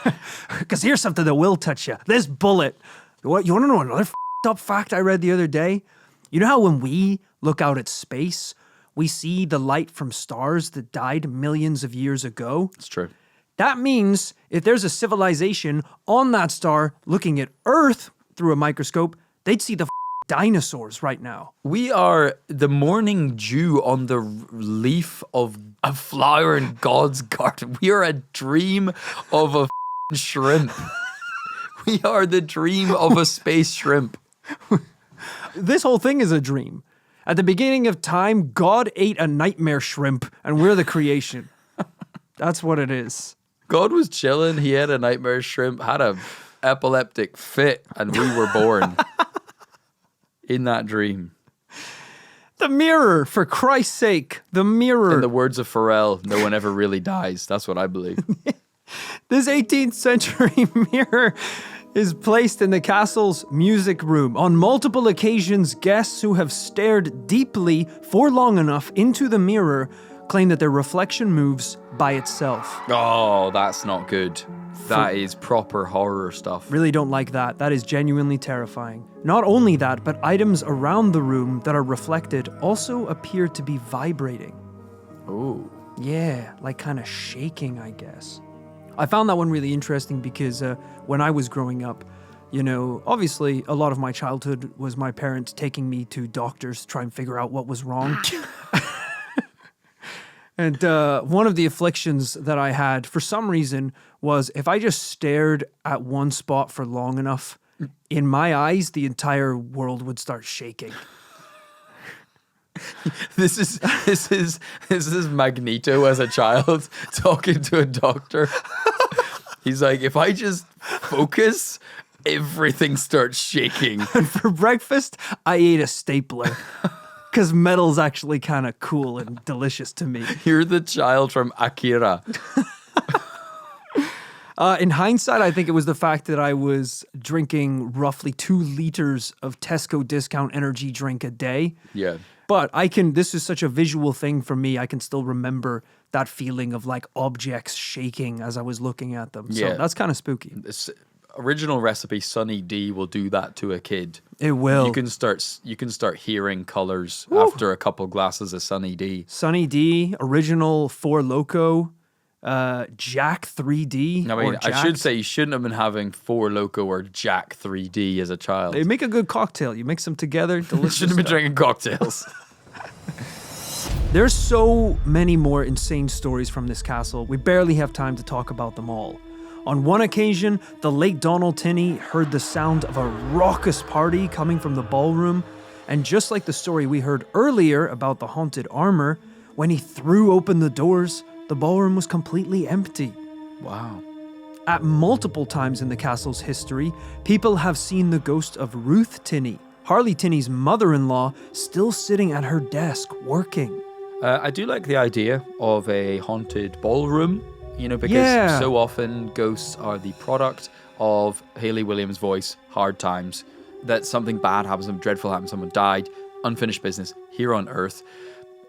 S1: Because here's something that will touch you. This bullet. What? You want to know another up fact I read the other day? You know how when we look out at space, we see the light from stars that died millions of years ago?
S2: It's true.
S1: That means if there's a civilization on that star looking at Earth through a microscope, they'd see the dinosaurs right now.
S2: We are the morning dew on the leaf of a flower in God's garden. We are a dream of a shrimp. We are the dream of a space shrimp.
S1: This whole thing is a dream. At the beginning of time, God ate a nightmare shrimp, and we're the creation. That's what it is.
S2: God was chilling. He had a nightmare shrimp, had a epileptic fit, and we were born in that dream.
S1: The mirror, for Christ's sake, the mirror.
S2: In the words of Pharrell, no one ever really dies. That's what I believe.
S1: This 18th century mirror is placed in the castle's music room. On multiple occasions, guests who have stared deeply for long enough into the mirror claim that their reflection moves by itself.
S2: Oh, that's not good. That is proper horror stuff.
S1: Really don't like that. That is genuinely terrifying. Not only that, but items around the room that are reflected also appear to be vibrating.
S2: Oh.
S1: Yeah, like kind of shaking, I guess. I found that one really interesting because when I was growing up, obviously a lot of my childhood was my parents taking me to doctors to try and figure out what was wrong. And one of the afflictions that I had, for some reason, was if I just stared at one spot for long enough, in my eyes, the entire world would start shaking.
S2: This is Magneto as a child talking to a doctor. He's like, if I just focus, everything starts shaking.
S1: And for breakfast, I ate a stapler. Because metal's actually kind of cool and delicious to me.
S2: You're the child from Akira.
S1: In hindsight, I think it was the fact that I was drinking roughly 2 liters of Tesco discount energy drink a day.
S2: Yeah.
S1: But this is such a visual thing for me, I can still remember that feeling of like objects shaking as I was looking at them.
S2: Yeah.
S1: So that's kind of spooky.
S2: This original recipe, Sunny D will do that to a kid.
S1: It will.
S2: You can start hearing colors after a couple glasses of Sunny D.
S1: Sunny D, original Four Loko. Jack 3D.
S2: I mean, I should say you shouldn't have been having Four Loko or Jack 3D as a child.
S1: They make a good cocktail. You mix them together, delicious.
S2: Shouldn't have been drinking cocktails.
S1: There's so many more insane stories from this castle, we barely have time to talk about them all. On one occasion, the late Donald Tinney heard the sound of a raucous party coming from the ballroom, and just like the story we heard earlier about the haunted armor, when he threw open the doors, the ballroom was completely empty.
S2: Wow.
S1: At multiple times in the castle's history, people have seen the ghost of Ruth Tinney, Harley Tinney's mother-in-law, still sitting at her desk working.
S2: I do like the idea of a haunted ballroom, because so often ghosts are the product of Hayley Williams' voice, hard times, that something bad happens, something dreadful happens, someone died, unfinished business here on Earth.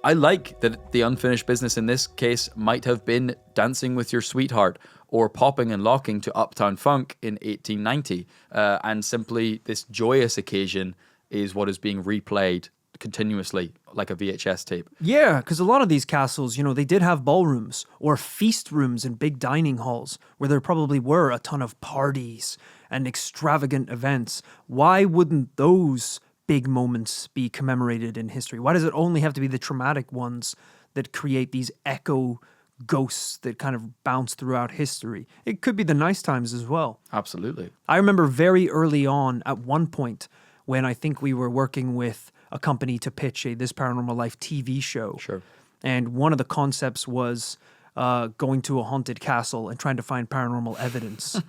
S2: I like that the unfinished business in this case might have been Dancing with Your Sweetheart or Popping and Locking to Uptown Funk in 1890, and simply this joyous occasion is what is being replayed continuously like a VHS tape.
S1: Yeah, because a lot of these castles, they did have ballrooms or feast rooms in big dining halls where there probably were a ton of parties and extravagant events. Why wouldn't those big moments be commemorated in history? Why does it only have to be the traumatic ones that create these echo ghosts that kind of bounce throughout history? It could be the nice times as well.
S2: Absolutely.
S1: I remember very early on at one point when I think we were working with a company to pitch This Paranormal Life TV show.
S2: Sure.
S1: And one of the concepts was going to a haunted castle and trying to find paranormal evidence.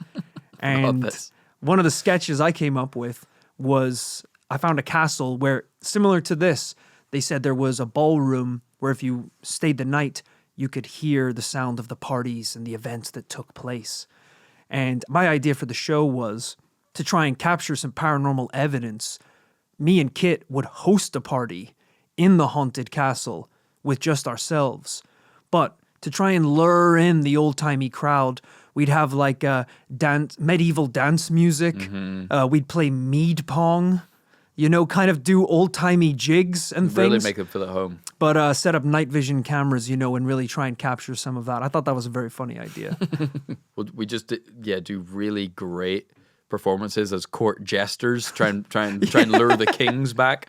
S1: And one of the sketches I came up with was I found a castle where, similar to this, they said there was a ballroom where if you stayed the night, you could hear the sound of the parties and the events that took place. And my idea for the show was to try and capture some paranormal evidence. Me and Kit would host a party in the haunted castle with just ourselves. But to try and lure in the old-timey crowd, we'd have like medieval dance music.
S2: Mm-hmm.
S1: We'd play mead pong, kind of do old-timey jigs and things.
S2: Really make them feel at home.
S1: But set up night vision cameras, and really try and capture some of that. I thought that was a very funny idea.
S2: Well, we just do really great performances as court jesters, try and lure the kings back.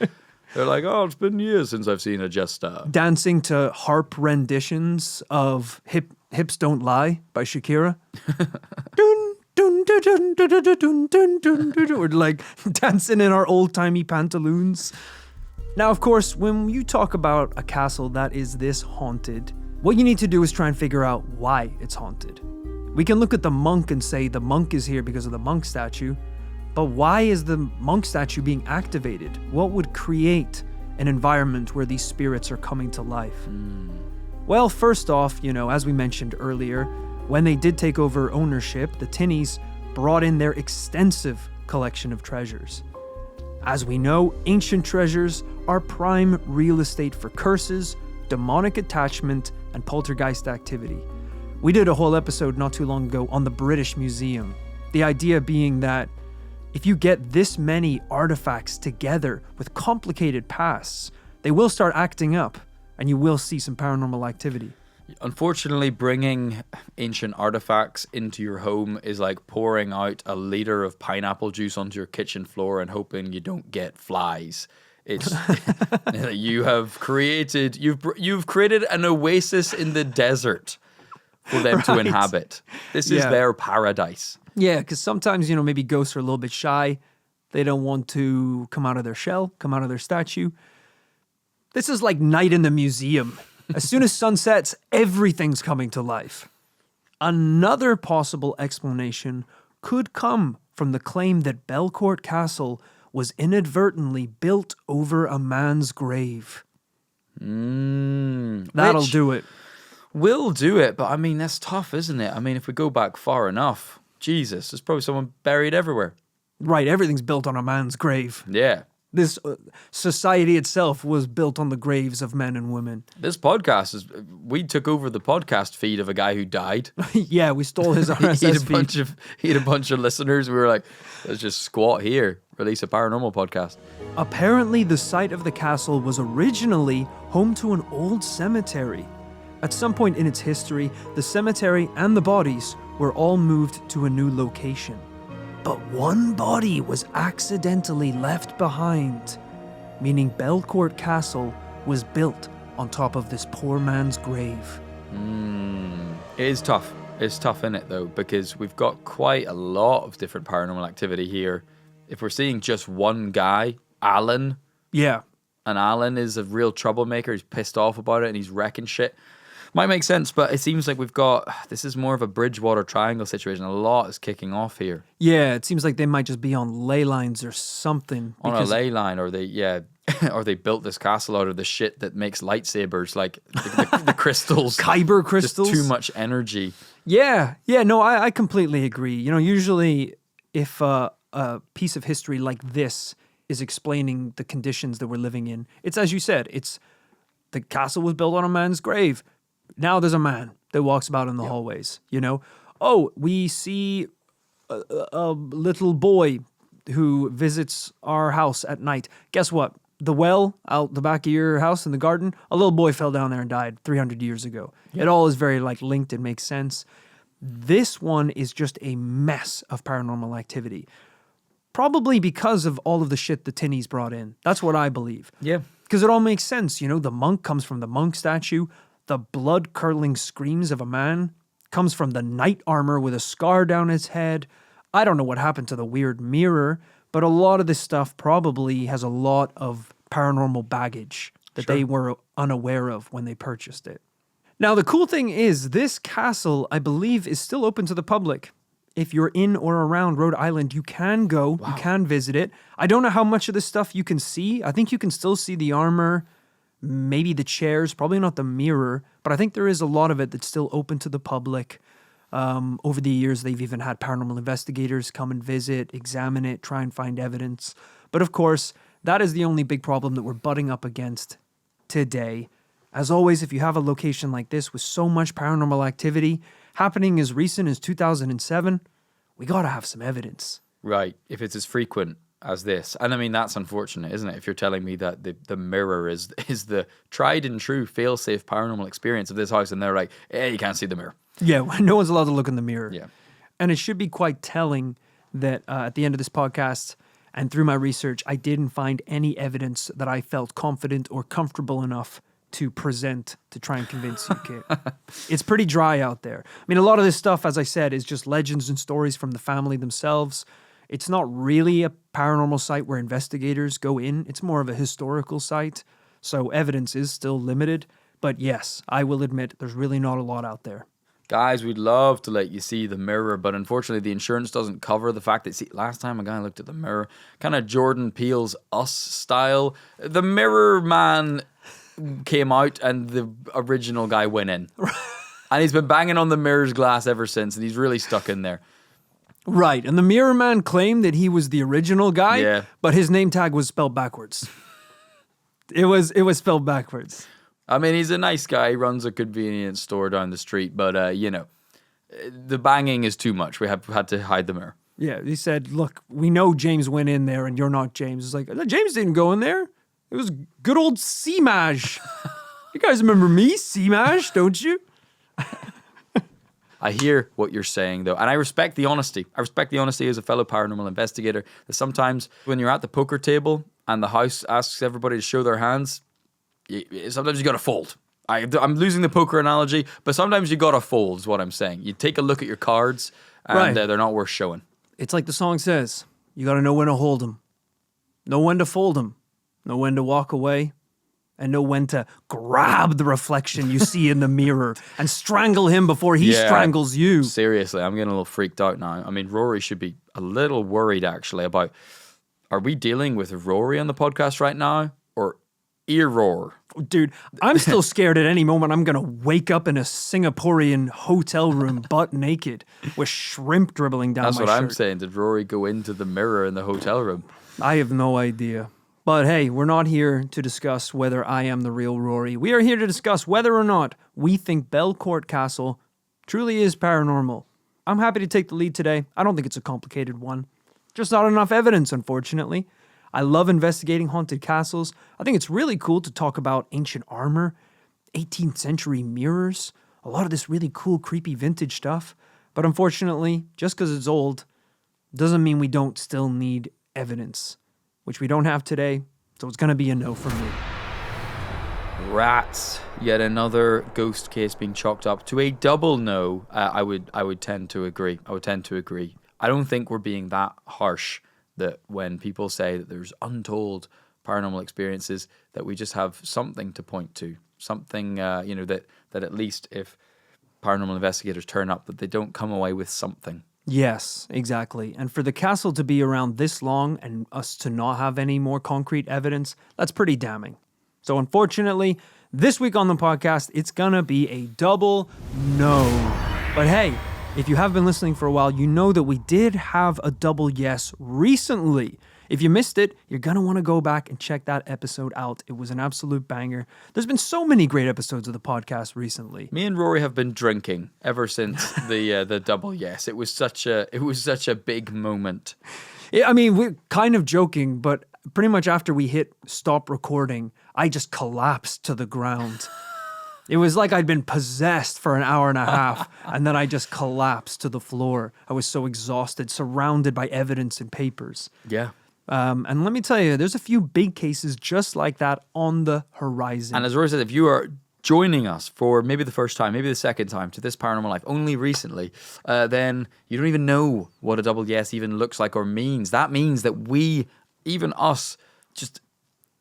S2: They're like, oh, it's been years since I've seen a jester. Dancing
S1: to harp renditions of Hips Don't Lie by Shakira. Dun, dun, dun, dun, dun, dun, dun, dun, dun, dun. We're like dancing in our old-timey pantaloons. Now, of course, when you talk about a castle that is this haunted, what you need to do is try and figure out why it's haunted. We can look at the monk and say the monk is here because of the monk statue, but why is the monk statue being activated? What would create an environment where these spirits are coming to life? Well, first off, as we mentioned earlier, when they did take over ownership, the Tinneys brought in their extensive collection of treasures. As we know, ancient treasures are prime real estate for curses, demonic attachment, and poltergeist activity. We did a whole episode not too long ago on the British Museum. The idea being that if you get this many artifacts together with complicated pasts, they will start acting up and you will see some paranormal activity.
S2: Unfortunately, bringing ancient artifacts into your home is like pouring out a liter of pineapple juice onto your kitchen floor and hoping you don't get flies. It's you've created an oasis in the desert for them to inhabit. This is their paradise.
S1: Yeah, because sometimes, maybe ghosts are a little bit shy. They don't want to come out of their shell, come out of their statue. This is like night in the museum. As soon as sun sets, everything's coming to life. Another possible explanation could come from the claim that Belcourt Castle was inadvertently built over a man's grave. That'll do it.
S2: Will do it, but I mean, that's tough, isn't it? I mean, if we go back far enough, Jesus, there's probably someone buried everywhere.
S1: Right, everything's built on a man's grave.
S2: Yeah.
S1: This society itself was built on the graves of men and women.
S2: This podcast we took over the podcast feed of a guy who died.
S1: Yeah, we stole his RSS feed.
S2: He had a bunch of listeners. We were like, let's just squat here, release a paranormal podcast.
S1: Apparently, the site of the castle was originally home to an old cemetery. At some point in its history, the cemetery and the bodies were all moved to a new location. But one body was accidentally left behind, meaning Belcourt Castle was built on top of this poor man's grave.
S2: It is tough. It's tough, isn't it, though? Because we've got quite a lot of different paranormal activity here. If we're seeing just one guy, Alan,
S1: Yeah.
S2: and Alan is a real troublemaker, he's pissed off about it and he's wrecking shit, might make sense, but it seems like this is more of a Bridgewater Triangle situation. A lot is kicking off here.
S1: Yeah, it seems like they might just be on ley lines or something.
S2: On a ley line, or or they built this castle out of the shit that makes lightsabers, like the crystals.
S1: Kyber crystals.
S2: Just too much energy.
S1: Yeah, no, I completely agree. Usually if a piece of history like this is explaining the conditions that we're living in, it's as you said, it's the castle was built on a man's grave. Now there's a man that walks about in the hallways, Oh, we see a little boy who visits our house at night. Guess what? The well out the back of your house in the garden, a little boy fell down there and died 300 years ago. It all is very linked and makes sense. This one is just a mess of paranormal activity. Probably because of all of the shit the tinnies brought in. That's what I believe.
S2: Yeah.
S1: Because it all makes sense. The monk comes from the monk statue. The blood-curdling screams of a man comes from the knight armor with a scar down his head. I don't know what happened to the weird mirror, but a lot of this stuff probably has a lot of paranormal baggage that they were unaware of when they purchased it. Now, the cool thing is this castle, I believe, is still open to the public. If you're in or around Rhode Island, you can go, you can visit it. I don't know how much of this stuff you can see. I think you can still see the armor, maybe the chairs, probably not the mirror, but I think there is a lot of it that's still open to the public. Over the years, they've even had paranormal investigators come and visit, examine it, try and find evidence. But of course, that is the only big problem that we're butting up against today. As always, if you have a location like this with so much paranormal activity happening as recent as 2007, we got to have some evidence.
S2: Right, if it's as frequent as this. And I mean, that's unfortunate, isn't it? If you're telling me that the mirror is the tried and true fail-safe paranormal experience of this house, and they're like, hey, you can't see the mirror.
S1: Yeah, no one's allowed to look in the mirror.
S2: Yeah.
S1: And it should be quite telling that at the end of this podcast and through my research, I didn't find any evidence that I felt confident or comfortable enough to present to try and convince you, Kit. It's pretty dry out there. I mean, a lot of this stuff, as I said, is just legends and stories from the family themselves. It's not really a paranormal site where investigators go in. It's more of a historical site. So evidence is still limited. But yes, I will admit there's really not a lot out there.
S2: Guys, we'd love to let you see the mirror, but unfortunately the insurance doesn't cover the fact that, see, last time a guy looked at the mirror, kind of Jordan Peele's Us style, the mirror man came out and the original guy went in. And he's been banging on the mirror's glass ever since, and he's really stuck in there.
S1: Right, and the mirror man claimed that he was the original guy, but his name tag was spelled backwards. It was spelled backwards.
S2: I mean, he's a nice guy. He runs a convenience store down the street, but, the banging is too much. We had to hide the mirror.
S1: Yeah, he said, look, we know James went in there and you're not James. It's like, James didn't go in there. It was good old C-Maj. You guys remember me, C-Maj, don't you?
S2: I hear what you're saying, though, and I respect the honesty. I respect the honesty as a fellow paranormal investigator. That sometimes when you're at the poker table and the house asks everybody to show their hands, sometimes you got to fold. I'm losing the poker analogy, but sometimes you got to fold is what I'm saying. You take a look at your cards, and they're not worth showing.
S1: It's like the song says, you got to know when to hold them, know when to fold them, know when to walk away, and know when to grab the reflection you see in the mirror and strangle him before he strangles you.
S2: Seriously, I'm getting a little freaked out now. I mean, Rory should be a little worried, actually, about, are we dealing with Rory on the podcast right now, or ear-roar?
S1: Dude, I'm still scared at any moment I'm going to wake up in a Singaporean hotel room butt naked with shrimp dribbling down my shirt.
S2: That's what I'm saying. Did Rory go into the mirror in the hotel room?
S1: I have no idea. But hey, we're not here to discuss whether I am the real Rory. We are here to discuss whether or not we think Belcourt Castle truly is paranormal. I'm happy to take the lead today. I don't think it's a complicated one. Just not enough evidence, unfortunately. I love investigating haunted castles. I think it's really cool to talk about ancient armor. 18th century mirrors, a lot of this really cool, creepy vintage stuff. But unfortunately, just because it's old doesn't mean we don't still need evidence, which we don't have today. So it's going to be a no from me.
S2: Rats. Yet another ghost case being chalked up to a double no. I would tend to agree. I don't think we're being that harsh that when people say that there's untold paranormal experiences, that we just have something to point to. Something, that at least if paranormal investigators turn up, that they don't come away with something.
S1: Yes, exactly. And for the castle to be around this long and us to not have any more concrete evidence, that's pretty damning. So unfortunately, this week on the podcast, it's gonna be a double no. But hey, if you have been listening for a while, you know that we did have a double yes recently. If you missed it, you're going to want to go back and check that episode out. It was an absolute banger. There's been so many great episodes of the podcast recently.
S2: Me and Rory have been drinking ever since the double yes. It was such a big moment.
S1: Yeah, I mean, we're kind of joking, but pretty much after we hit stop recording, I just collapsed to the ground. It was like I'd been possessed for an hour and a half, and then I just collapsed to the floor. I was so exhausted, surrounded by evidence and papers.
S2: Yeah.
S1: And let me tell you, there's a few big cases just like that on the horizon.
S2: And as Rory said, if you are joining us for maybe the first time, maybe the second time to this Paranormal Life only recently, then you don't even know what a double yes even looks like or means. That means that we, even us, just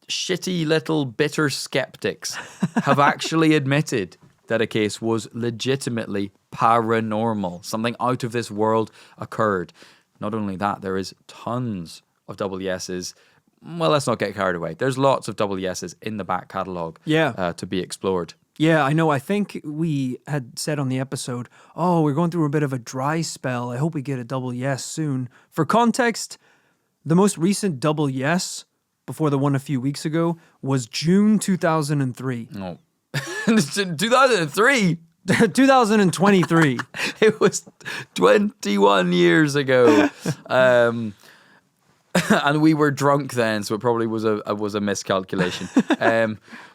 S2: shitty little bitter skeptics, have actually admitted that a case was legitimately paranormal. Something out of this world occurred. Not only that, there is tons of double yeses. Well, let's not get carried away. There's lots of double yeses in the back catalogue to be explored.
S1: Yeah, I know. I think we had said on the episode, we're going through a bit of a dry spell. I hope we get a double yes soon. For context, the most recent double yes before the one a few weeks ago was June 2003.
S2: Oh. 2003?
S1: 2023.
S2: It was 21 years ago. And we were drunk then, so it probably was a miscalculation.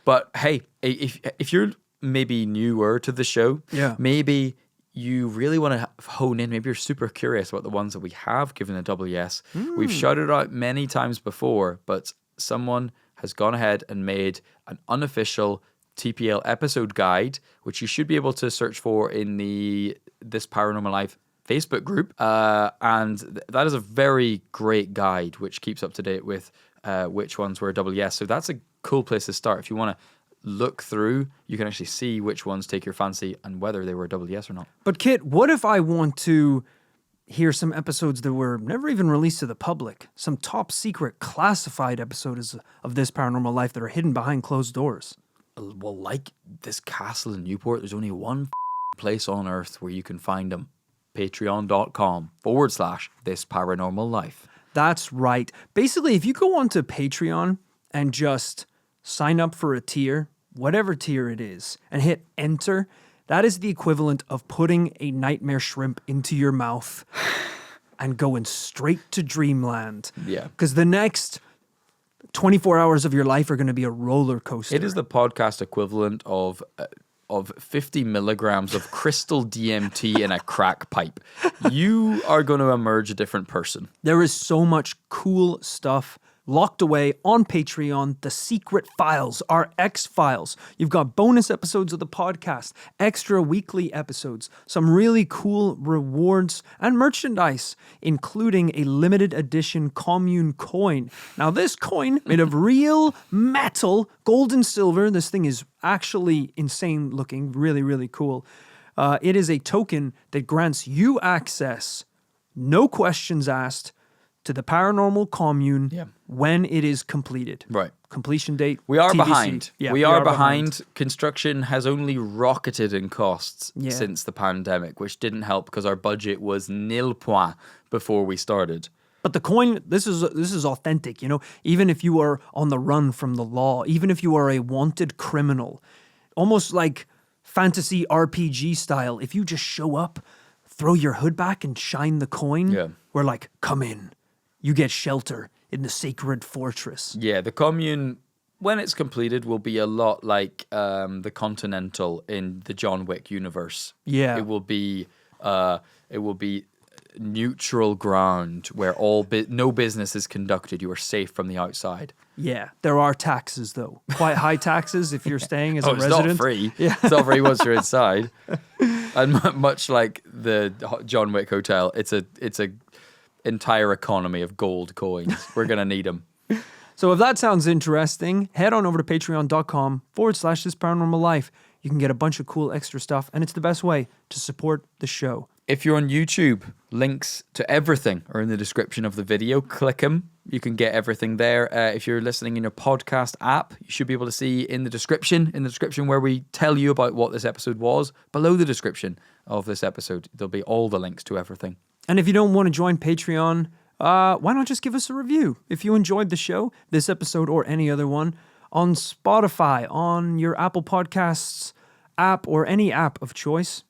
S2: But hey, if you're maybe newer to the show, maybe you really want to hone in, maybe you're super curious about the ones that we have given a double yes. We've shouted out many times before, but someone has gone ahead and made an unofficial TPL episode guide, which you should be able to search for in This Paranormal Life Facebook group. And that is a very great guide, which keeps up to date with which ones were a double yes. So that's a cool place to start. If you want to look through, you can actually see which ones take your fancy and whether they were a double yes or not.
S1: But Kit, what if I want to hear some episodes that were never even released to the public? Some top secret classified episodes of This Paranormal Life that are hidden behind closed doors.
S2: Well, like this castle in Newport, there's only one place on earth where you can find them. Patreon.com/This Paranormal Life.
S1: That's right. Basically, if you go onto Patreon and just sign up for a tier, whatever tier it is, and hit enter, that is the equivalent of putting a nightmare shrimp into your mouth and going straight to dreamland.
S2: Yeah.
S1: Because the next 24 hours of your life are going to be a roller coaster.
S2: It is the podcast equivalent of 50 milligrams of crystal DMT in a crack pipe. You are going to emerge a different person.
S1: There is so much cool stuff locked away on Patreon. The secret files are X-Files. You've got bonus episodes of the podcast, extra weekly episodes, some really cool rewards and merchandise, including a limited edition commune coin. Now, this coin made of real metal, gold and silver. This thing is actually insane looking, really, really cool. It is a token that grants you access, no questions asked, to the paranormal commune when it is completed.
S2: Right.
S1: Completion date.
S2: We are
S1: TBC.
S2: behind.
S1: Yeah,
S2: we are behind. Construction has only rocketed in costs
S1: Yeah.
S2: since the pandemic, which didn't help because our budget was nil point before we started.
S1: But the coin, this is authentic, you know, even if you are on the run from the law, even if you are a wanted criminal, almost like fantasy RPG style, if you just show up, throw your hood back and shine the coin, we're like, come in. You get shelter in the sacred fortress.
S2: Yeah, the commune when it's completed, will be a lot like the Continental in the John Wick universe.
S1: Yeah.
S2: It will be neutral ground where no business is conducted. You are safe from the outside.
S1: Yeah, there are taxes though, quite high taxes if you're staying as a
S2: It's
S1: resident.
S2: not free.
S1: Yeah,
S2: It's not free once you're inside. And much like the John Wick Hotel, it's a entire economy of gold coins. We're gonna need them.
S1: So if that sounds interesting, head on over to patreon.com/This Paranormal Life. You can get a bunch of cool extra stuff, and it's the best way to support the show.
S2: If you're on YouTube, links to everything are in the description of the video. Click them. You can get everything there. If you're listening in your podcast app, you should be able to see in the description where we tell you about what this episode was. Below the description of this episode, there'll be all the links to everything.
S1: And if you don't want to join Patreon, why not just give us a review? If you enjoyed the show, this episode or any other one, on Spotify, on your Apple Podcasts app or any app of choice,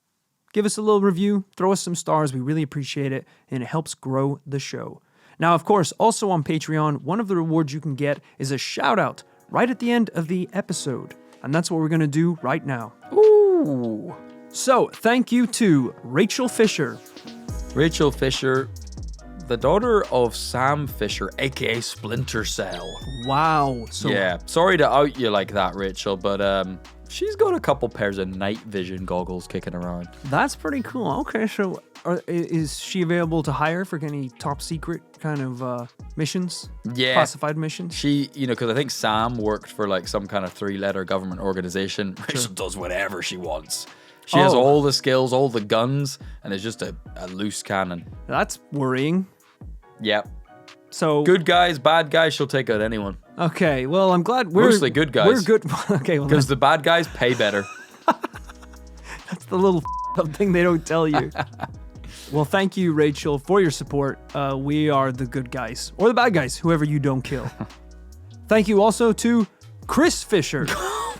S1: give us a little review, throw us some stars. We really appreciate it, and it helps grow the show. Now, of course, also on Patreon, one of the rewards you can get is a shout out right at the end of the episode. And that's what we're going to do right now.
S2: Ooh.
S1: So, thank you to Rachel Fisher.
S2: Rachel Fisher, the daughter of Sam Fisher, aka Splinter Cell.
S1: Wow. So,
S2: Yeah, sorry to out you like that, Rachel, but she's got a couple pairs of night vision goggles kicking around.
S1: that's pretty cool. Okay, so is she available to hire for any top secret kind of missions?
S2: Yeah.
S1: Classified missions?
S2: She, because I think Sam worked for like some kind of 3-letter government organization. Rachel does whatever she wants. She has all the skills, all the guns, and is just a loose cannon.
S1: That's worrying.
S2: Yep.
S1: So
S2: Good guys, bad guys, she'll take out anyone.
S1: Okay, well, I'm glad we're...
S2: Mostly good guys.
S1: We're good... Okay, well,
S2: Because the bad guys pay better.
S1: that's the little thing they don't tell you. Well, thank you, Rachel, for your support. We are the good guys. Or the bad guys, whoever you don't kill. Thank you also to Chris Fisher.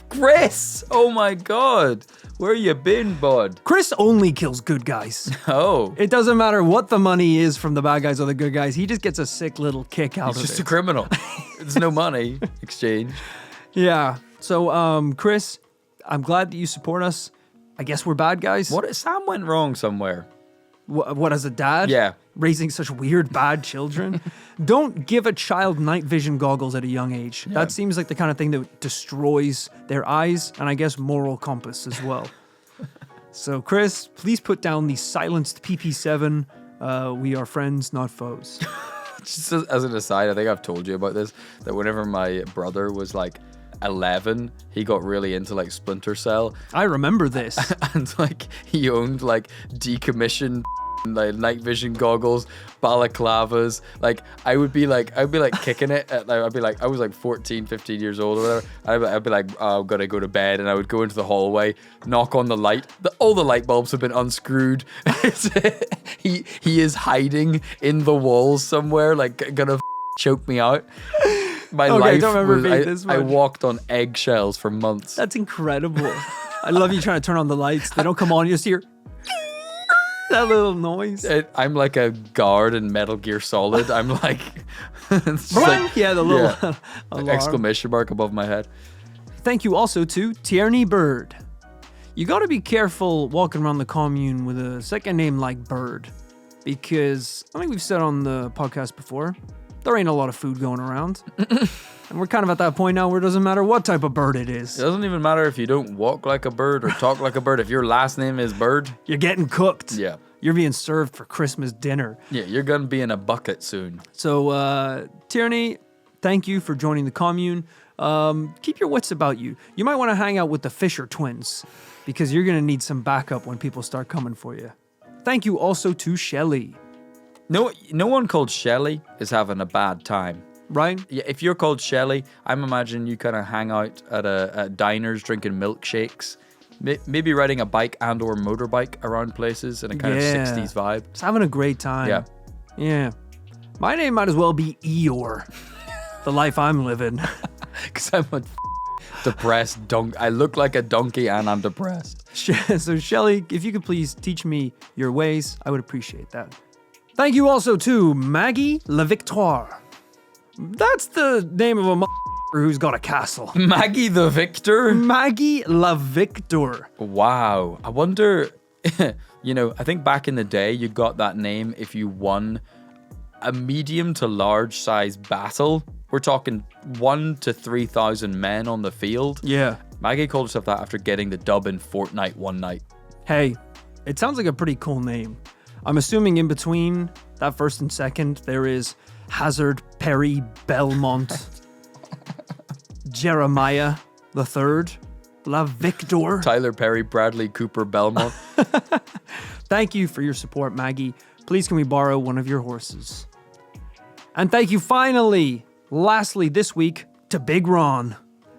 S2: Chris! Oh my god. Where you been, bud?
S1: Chris only kills good guys.
S2: Oh.
S1: It doesn't matter what the money is from the bad guys or the good guys. He just gets a sick little kick out
S2: He's
S1: of
S2: just
S1: it.
S2: a criminal. There's no money exchange.
S1: Yeah. So, Chris, I'm glad that you support us. I guess we're bad guys.
S2: What? Sam went wrong somewhere.
S1: What as a dad?
S2: Yeah.
S1: Raising such weird, bad children. Don't give a child night vision goggles at a young age.
S2: Yeah.
S1: That seems like the kind of thing that destroys their eyes and I guess moral compass as well. So, Chris, please put down the silenced PP7. We are friends, not foes.
S2: Just as an aside, I think I've told you about this, that whenever my brother was like 11, he got really into like Splinter Cell.
S1: I remember this.
S2: And like he owned like decommissioned like night vision goggles, balaclavas. Like I'd be like kicking it at, like, I was like 14, 15 years old or whatever. I'd be like, oh, I'm gonna go to bed, and I would go into the hallway, knock on the light. All the light bulbs have been unscrewed. he is hiding in the walls somewhere, like gonna choke me out. My life
S1: I don't remember
S2: was,
S1: being this
S2: I
S1: much.
S2: walked on eggshells for months.
S1: That's incredible. I love you trying to turn on the lights. They don't come on. You just hear that little noise.
S2: I'm like a guard in Metal Gear Solid. I'm like, it's
S1: Blank! Yeah, the little alarm.
S2: exclamation mark above my head.
S1: Thank you also to Tierney Bird. You got to be careful walking around the commune with a second name like Bird, because I think we've said on the podcast before, there ain't a lot of food going around. And we're kind of at that point now where it doesn't matter what type of bird it is.
S2: It doesn't even matter if you don't walk like a bird or talk like a bird. If your last name is Bird,
S1: You're getting cooked.
S2: yeah.
S1: You're being served for Christmas dinner.
S2: Yeah, you're going to be in a bucket soon.
S1: So, Tierney, thank you for joining the commune. Keep your wits about you. You might want to hang out with the Fisher twins, because you're going to need some backup when people start coming for you. Thank you also to Shelley.
S2: No one called Shelley is having a bad time.
S1: Right?
S2: Yeah, if you're called Shelley, I'm imagining you kind of hang out at diners drinking milkshakes, maybe riding a bike and or motorbike around places in a kind of 60s vibe.
S1: Just having a great time.
S2: Yeah.
S1: Yeah. My name might as well be Eeyore. The life I'm living.
S2: Because I'm a depressed donkey. I look like a donkey and I'm depressed.
S1: So, Shelley, if you could please teach me your ways, I would appreciate that. Thank you also to Maggie La Victoire. That's the name of a who's got a castle.
S2: Maggie the Victor?
S1: Maggie La Victor.
S2: Wow. I wonder, I think back in the day, you got that name if you won a medium to large size battle. We're talking 1,000 to 3,000 men on the field.
S1: Yeah.
S2: Maggie called herself that after getting the dub in Fortnite one night.
S1: Hey, it sounds like a pretty cool name. I'm assuming in between that first and second, there is Hazard, Perry, Belmont, Jeremiah the Third, La Victor.
S2: Tyler Perry, Bradley Cooper, Belmont.
S1: Thank you for your support, Maggie. Please, can we borrow one of your horses? And thank you finally, lastly this week, to Big Ron.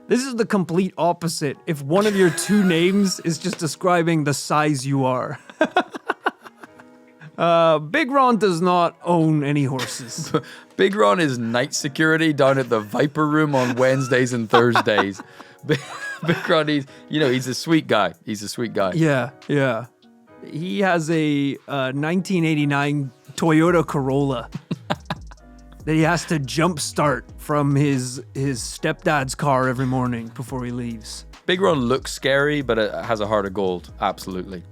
S1: This is the complete opposite if one of your two names is just describing the size you are. Big Ron does not own any horses.
S2: Big Ron is night security down at the Viper Room on Wednesdays and Thursdays. Big Ron, he's a sweet guy. He's a sweet guy.
S1: Yeah. He has a 1989 Toyota Corolla that he has to jumpstart from his stepdad's car every morning before he leaves.
S2: Big Ron looks scary, but it has a heart of gold. Absolutely.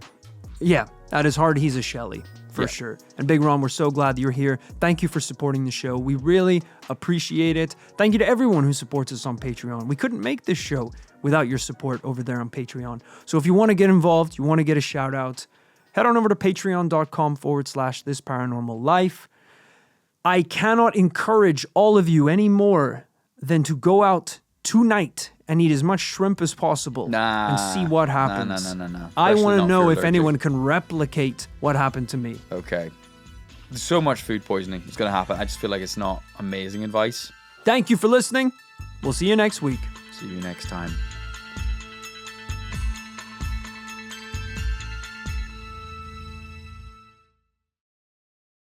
S1: Yeah, at his heart, he's a Shelley. For sure. And Big Ron, we're so glad that you're here. Thank you for supporting the show. We really appreciate it. Thank you to everyone who supports us on Patreon. We couldn't make this show without your support over there on Patreon. So if you want to get involved, you want to get a shout out, head on over to patreon.com/This Paranormal Life. I cannot encourage all of you any more than to go out tonight and eat as much shrimp as possible and see what happens.
S2: No.
S1: I want to know if
S2: allergic.
S1: anyone can replicate what happened to me.
S2: Okay. There's so much food poisoning. It's going to happen. I just feel like it's not amazing advice.
S1: Thank you for listening. We'll see you next week.
S2: See you next time.